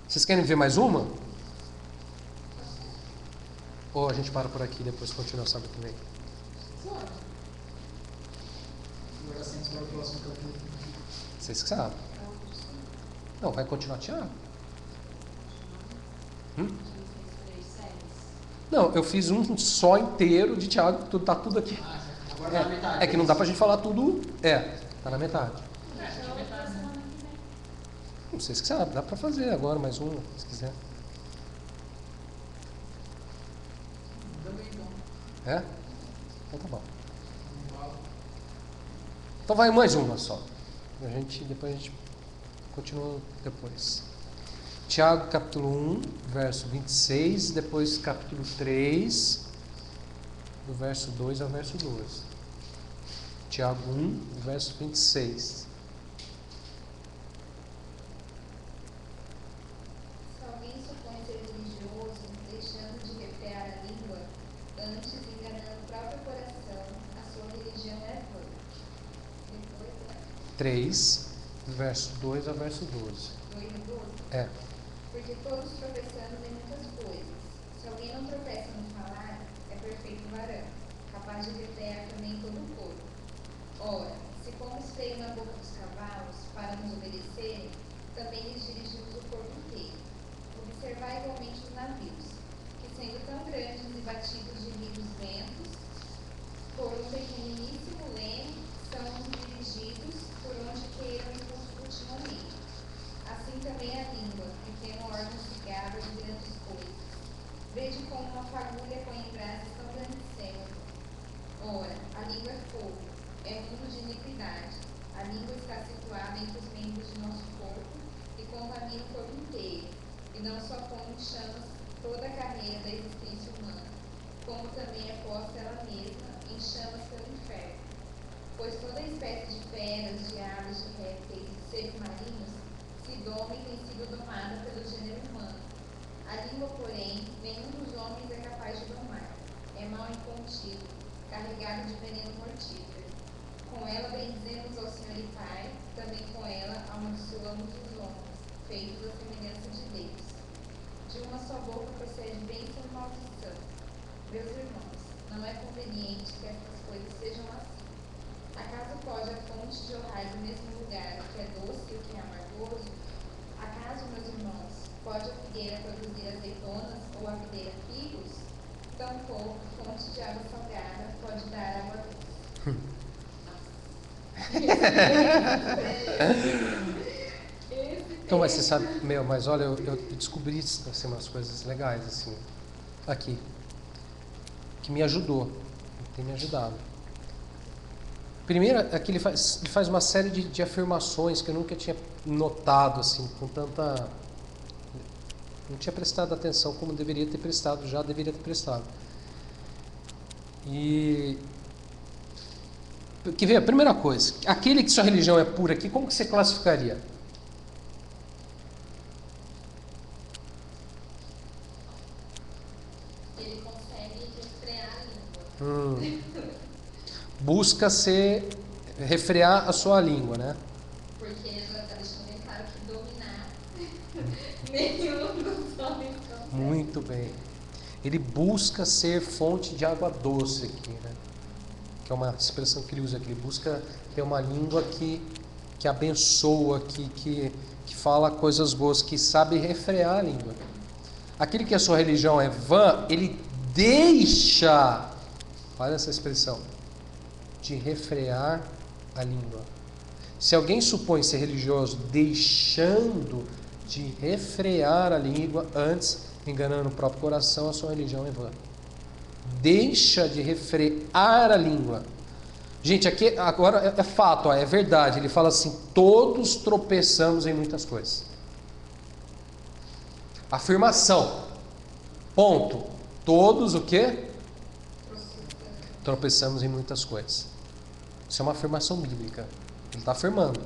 Vocês querem ver mais uma? Ou a gente para por aqui e depois continua sábado que vem?
Agora sim, para o próximo capítulo.
Vocês que sabem. Não, vai continuar Tiago. Não, eu fiz um só inteiro de Tiago, tá tudo aqui.
Agora tá na metade.
É que não dá pra gente falar tudo. Tá na metade. Não sei se sabe, dá pra fazer agora mais um, se quiser.
Também então.
É? Então tá bom. Então vai mais uma só. Depois a gente continua depois. Tiago capítulo 1, verso 26, depois capítulo 3, do verso 2 ao verso 12. Tiago 1, verso 26.
Se alguém supõe ser religioso, deixando de refrear a língua, antes enganando o próprio coração, a sua religião é vã. Depois,
3, do verso 2 ao verso 12.
2 e 12.
É.
Porque todos tropeçamos em muitas coisas. Se alguém não tropeça no falar, é perfeito varão, capaz de refrear também todo o corpo. Ora, se pomos freio na boca dos cavalos para nos obedecerem, também lhes dirigimos o corpo inteiro. Observai igualmente os navios, que sendo tão grandes e batidos de vivos ventos, por um pequeniníssimo leme, são dirigidos por onde queiram ultimamente. Assim também a língua, que tem um órgão cigado de grandes coisas. Vede como uma fagulha põe em brasas tão grande céu. Ora, a língua é fogo, é mundo de iniquidade. A língua está situada entre os membros de nosso corpo e contamina o corpo inteiro. E não só põe em chamas toda a carreira da existência humana, como também é posta ela mesma em chamas pelo inferno. Pois toda espécie de feras, de aves, de répteis e seres marinhos se doma e tem sido domada pelo gênero humano. A língua, porém, nenhum dos homens é capaz de domar. É mal incontido, carregado de veneno mortífero. Com ela bendizemos ao Senhor e Pai, também com ela amaldiçoamos os homens, feitos à semelhança de Deus. De uma só boca procede bênção e maldição. Meus irmãos, não é conveniente que estas coisas sejam assim. Acaso pode a fonte jorrar do mesmo lugar o que é doce e o que é amargoso? Acaso, meus irmãos, pode a figueira produzir azeitonas ou a videira figos? Tampouco fonte de água salgada pode dar água doce.
Então, mas você sabe, mas olha, eu descobri assim, umas coisas legais, assim, aqui, que me ajudou, tem me ajudado. Primeiro, é que ele faz uma série de afirmações que eu nunca tinha notado, assim, com tanta... Não tinha prestado atenção como deveria ter prestado, já deveria ter prestado. E... Quer ver? A primeira coisa, aquele que sua religião é pura aqui, como que você classificaria?
Ele consegue refrear a língua.
Busca refrear a sua língua, né?
Porque já está deixando bem claro que dominar nenhum dos homens consegue.
Muito bem. Ele busca ser fonte de água doce aqui, né? Que é uma expressão que ele usa aqui. Ele busca ter uma língua que abençoa, que fala coisas boas, que sabe refrear a língua. Aquele que a sua religião é vã, ele deixa, olha essa expressão, de refrear a língua. Se alguém supõe ser religioso deixando de refrear a língua, antes enganando o próprio coração, a sua religião é vã. Deixa de refrear a língua. Gente, aqui agora é fato, é verdade. Ele fala assim: todos tropeçamos em muitas coisas. Afirmação. Ponto. Todos o quê? Tropeçamos em muitas coisas. Isso é uma afirmação bíblica. Ele está afirmando.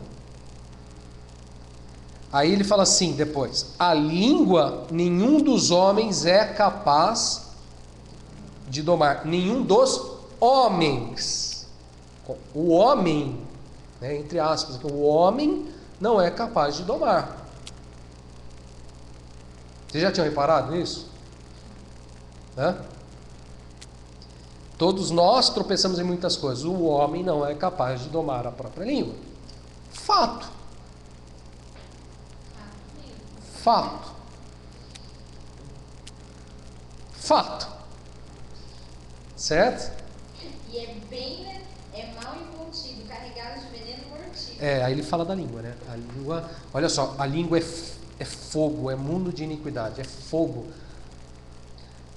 Aí ele fala assim depois: a língua nenhum dos homens é capaz de domar. Nenhum dos homens. O homem, né, entre aspas, o homem não é capaz de domar. Vocês já tinham reparado nisso? Hã? Todos nós tropeçamos em muitas coisas. O homem não é capaz de domar a própria língua. Fato. Fato. Fato. Certo?
E é bem, né? É mal incontido, carregado de veneno mortífero.
Aí ele fala da língua, né? A língua, olha só, a língua é fogo, é mundo de iniquidade, é fogo.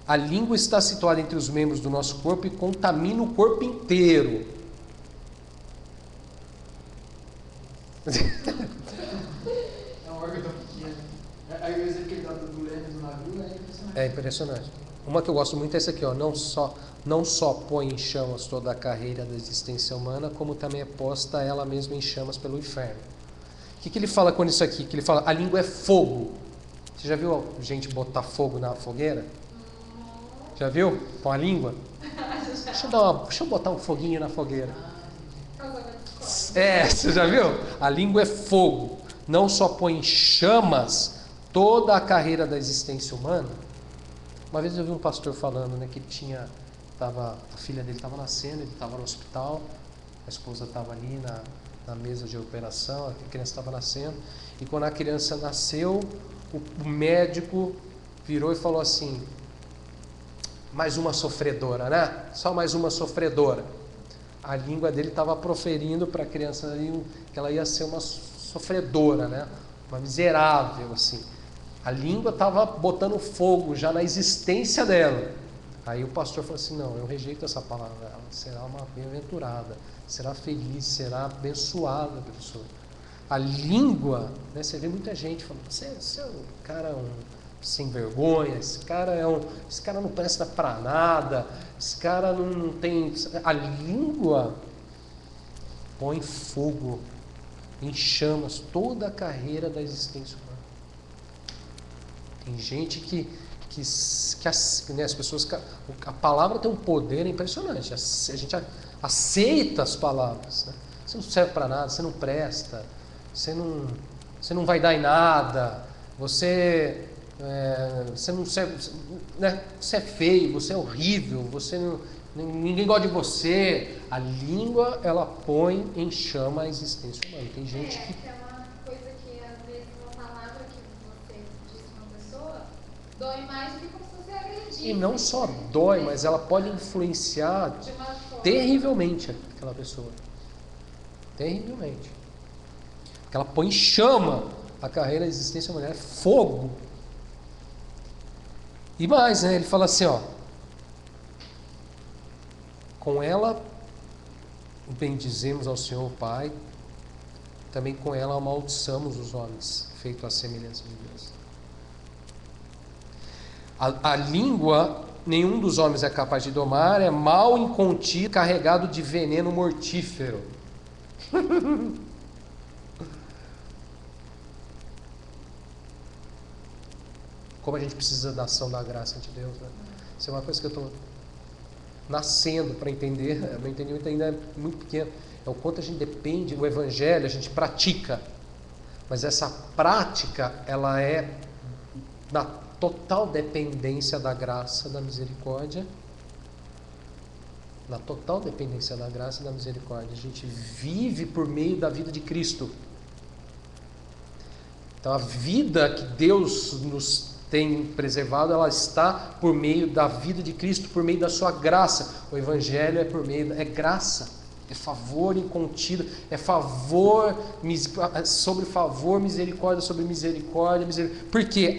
A língua está situada entre os membros do nosso corpo e contamina o corpo inteiro.
É um órgão tão pequeno. Aí o exemplo que ele dá do leme do navio é impressionante.
É impressionante. Uma que eu gosto muito é essa aqui, ó. Não só põe em chamas toda a carreira da existência humana, como também é posta ela mesma em chamas pelo inferno. O que ele fala com isso aqui? Que ele fala, a língua é fogo. Você já viu gente botar fogo na fogueira? Já viu? Com a língua? Deixa eu botar um foguinho na fogueira. Você já viu? A língua é fogo. Não só põe em chamas toda a carreira da existência humana. Uma vez eu vi um pastor falando, né, que ele a filha dele estava nascendo, ele estava no hospital, a esposa estava ali na mesa de operação, a criança estava nascendo, e quando a criança nasceu, o médico virou e falou assim, mais uma sofredora, né? Só mais uma sofredora. A língua dele estava proferindo para a criança ali que ela ia ser uma sofredora, né? Uma miserável, assim. A língua estava botando fogo já na existência dela. Aí o pastor falou assim, não, eu rejeito essa palavra. Ela será uma bem-aventurada, será feliz, será abençoada a pessoa. A língua, né, você vê muita gente falando, você é um cara sem vergonha, esse cara não presta para nada, esse cara não tem... A língua põe fogo, em chamas toda a carreira da existência humana. Tem gente que né, as pessoas, a palavra tem um poder impressionante. A gente aceita as palavras, né? Você não serve para nada, você não presta, você não vai dar em nada, você não serve, né? Você é feio, você é horrível, ninguém gosta de você. A língua, ela põe em chama a existência humana. Tem gente que
é uma coisa que às vezes uma palavra que você diz para uma pessoa dói mais do que como se você agredir.
E não só dói, mas ela pode influenciar
de uma forma
terrivelmente aquela pessoa. Terrivelmente. Porque ela põe em chama a carreira da existência humana. É fogo. E mais, né? Ele fala assim, ó. Com ela bendizemos ao Senhor Pai, também com ela amaldiçamos os homens, feito à semelhança de Deus. A língua, nenhum dos homens é capaz de domar, é mal incontido, carregado de veneno mortífero. Como a gente precisa da ação da graça de Deus, né? Isso é uma coisa que eu estou nascendo para entender. Meu entendimento ainda é muito pequeno. É o quanto a gente depende do Evangelho, a gente pratica. Mas essa prática, ela é na total dependência da graça, da misericórdia. Na total dependência da graça e da misericórdia. A gente vive por meio da vida de Cristo. Então a vida que Deus nos tem preservado, ela está por meio da vida de Cristo, por meio da sua graça. O Evangelho é por meio, é graça, é favor incontido, é favor sobre favor, misericórdia sobre misericórdia, porque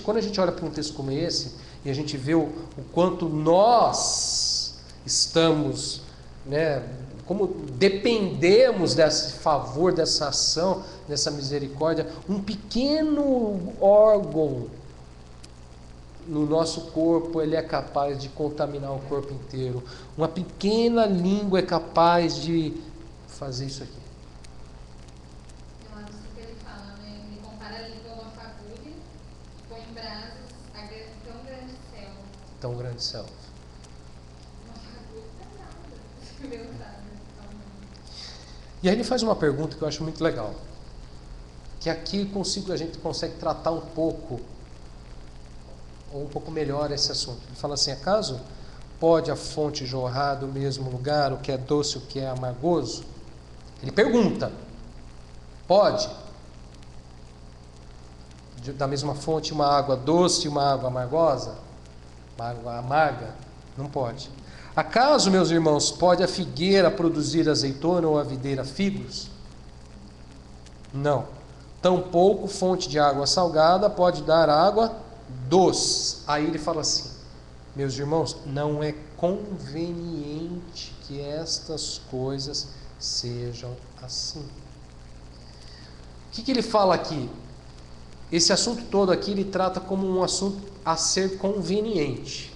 quando a gente olha para um texto como esse, e a gente vê o quanto nós estamos, né, como dependemos desse favor, dessa ação, dessa misericórdia, um pequeno órgão no nosso corpo, ele é capaz de contaminar o corpo inteiro. Uma pequena língua é capaz de fazer isso aqui.
Eu acho que ele fala, né? Ele compara a língua a uma fagulha que põe em brasas a tão grande céu.
Tão grande céu.
Uma fagulha não é nada. Meu Deus.
E aí ele faz uma pergunta que eu acho muito legal. Que aqui a gente consegue tratar um pouco melhor esse assunto. Ele fala assim, acaso pode a fonte jorrar do mesmo lugar o que é doce e o que é amargoso? Ele pergunta: pode? Da mesma fonte uma água doce e uma água amargosa? Uma água amarga? Não pode. Acaso, meus irmãos, pode a figueira produzir azeitona ou a videira figos? Não. Tampouco fonte de água salgada pode dar água doce. Aí ele fala assim: meus irmãos, não é conveniente que estas coisas sejam assim. O que ele fala aqui? Esse assunto todo aqui ele trata como um assunto a ser conveniente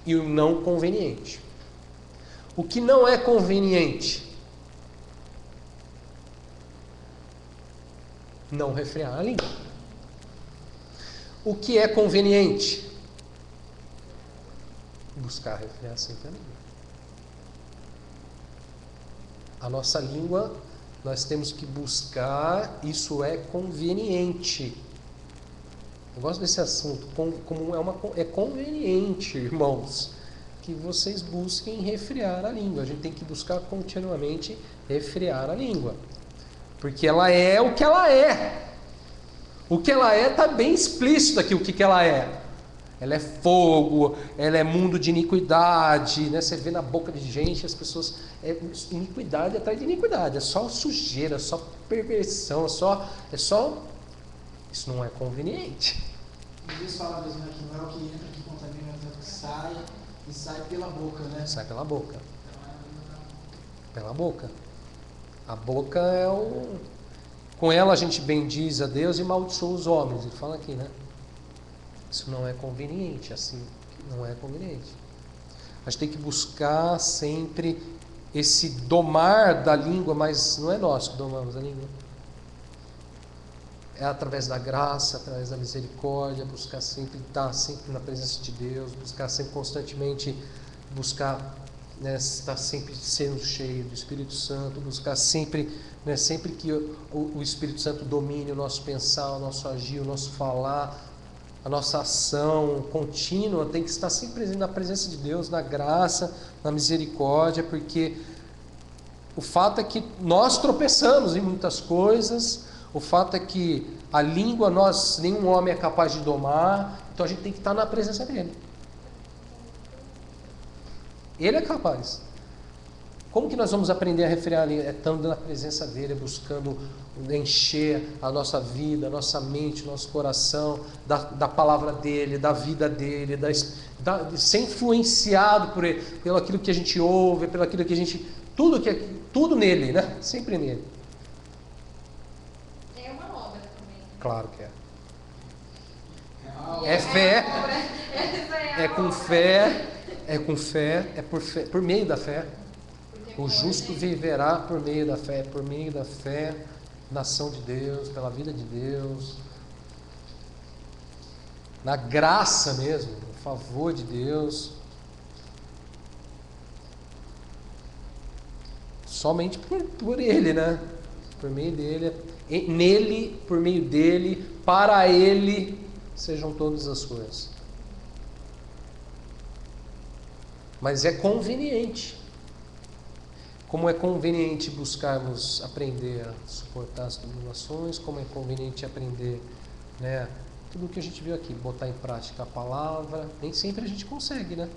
e o não conveniente. O que não é conveniente? Não refrear a língua. O que é conveniente? Buscar refrear sempre a língua. A nossa língua, nós temos que buscar, isso é conveniente. Eu gosto desse assunto, é conveniente, irmãos, que vocês busquem refrear a língua. A gente tem que buscar continuamente refrear a língua, porque ela é o que ela é. O que ela é está bem explícito aqui, o que ela é. Ela é fogo, ela é mundo de iniquidade, né? Você vê na boca de gente, as pessoas, iniquidade atrás de iniquidade, é só sujeira, é só perversão, é só, isso não é conveniente.
Deus fala mesmo, né, que não é o que entra que contamina, é o que sai, e sai pela boca, né?
Sai pela boca. Pela boca. A boca é o... Com ela a gente bendiz a Deus e amaldiçoa os homens. Ele fala aqui, né? Isso não é conveniente, assim. Não é conveniente. A gente tem que buscar sempre esse domar da língua, mas não é nós que domamos a língua. É através da graça, através da misericórdia, buscar sempre estar sempre na presença de Deus, buscar sempre constantemente, buscar, né, estar sempre sendo cheio do Espírito Santo, buscar sempre, né, sempre que o Espírito Santo domine o nosso pensar, o nosso agir, o nosso falar, a nossa ação contínua, tem que estar sempre presente na presença de Deus, na graça, na misericórdia, porque o fato é que nós tropeçamos em muitas coisas. O fato é que a língua, nenhum homem é capaz de domar, então a gente tem que estar na presença dele. Ele é capaz. Como que nós vamos aprender a refrear a língua? É estando na presença dele, buscando encher a nossa vida, a nossa mente, o nosso coração, da palavra dele, da vida dele, ser influenciado por ele, pelo aquilo que a gente ouve, pelo aquilo que a gente... Tudo nele, né? Sempre nele. Claro que é. É fé. É com fé. É com fé. É por meio da fé. O justo viverá por meio da fé. Por meio da fé na ação de Deus, pela vida de Deus, na graça mesmo, no favor de Deus. Somente por Ele, né? Por meio dele, nele, por meio dele, para ele sejam todas as coisas. Mas é conveniente. Como é conveniente buscarmos aprender a suportar as tribulações, como é conveniente aprender, né, tudo o que a gente viu aqui, botar em prática a palavra. Nem sempre a gente consegue, né?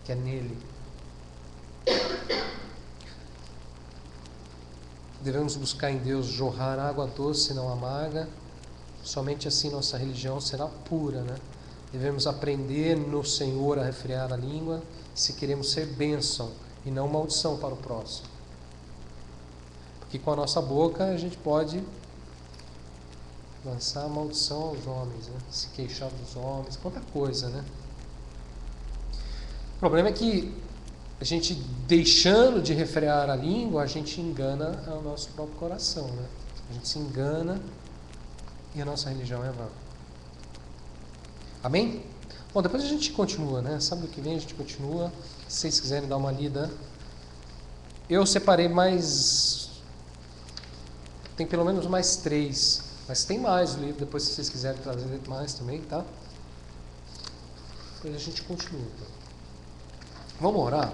Que é nele. Devemos buscar em Deus jorrar água doce e não amarga. Somente assim nossa religião será pura, né? Devemos aprender no Senhor a refrear a língua, se queremos ser bênção e não maldição para o próximo. Porque com a nossa boca a gente pode lançar maldição aos homens, né? Se queixar dos homens, quanta coisa, né? O problema é que a gente, deixando de refrear a língua, a gente engana o nosso próprio coração, né? A gente se engana e a nossa religião é vã. Amém? Bom, depois a gente continua, né? Sábado que vem a gente continua. Se vocês quiserem dar uma lida. Eu separei mais... Tem pelo menos mais 3. Mas tem mais o livro, depois se vocês quiserem trazer mais também, tá? Depois a gente continua. Tá? Vamos orar?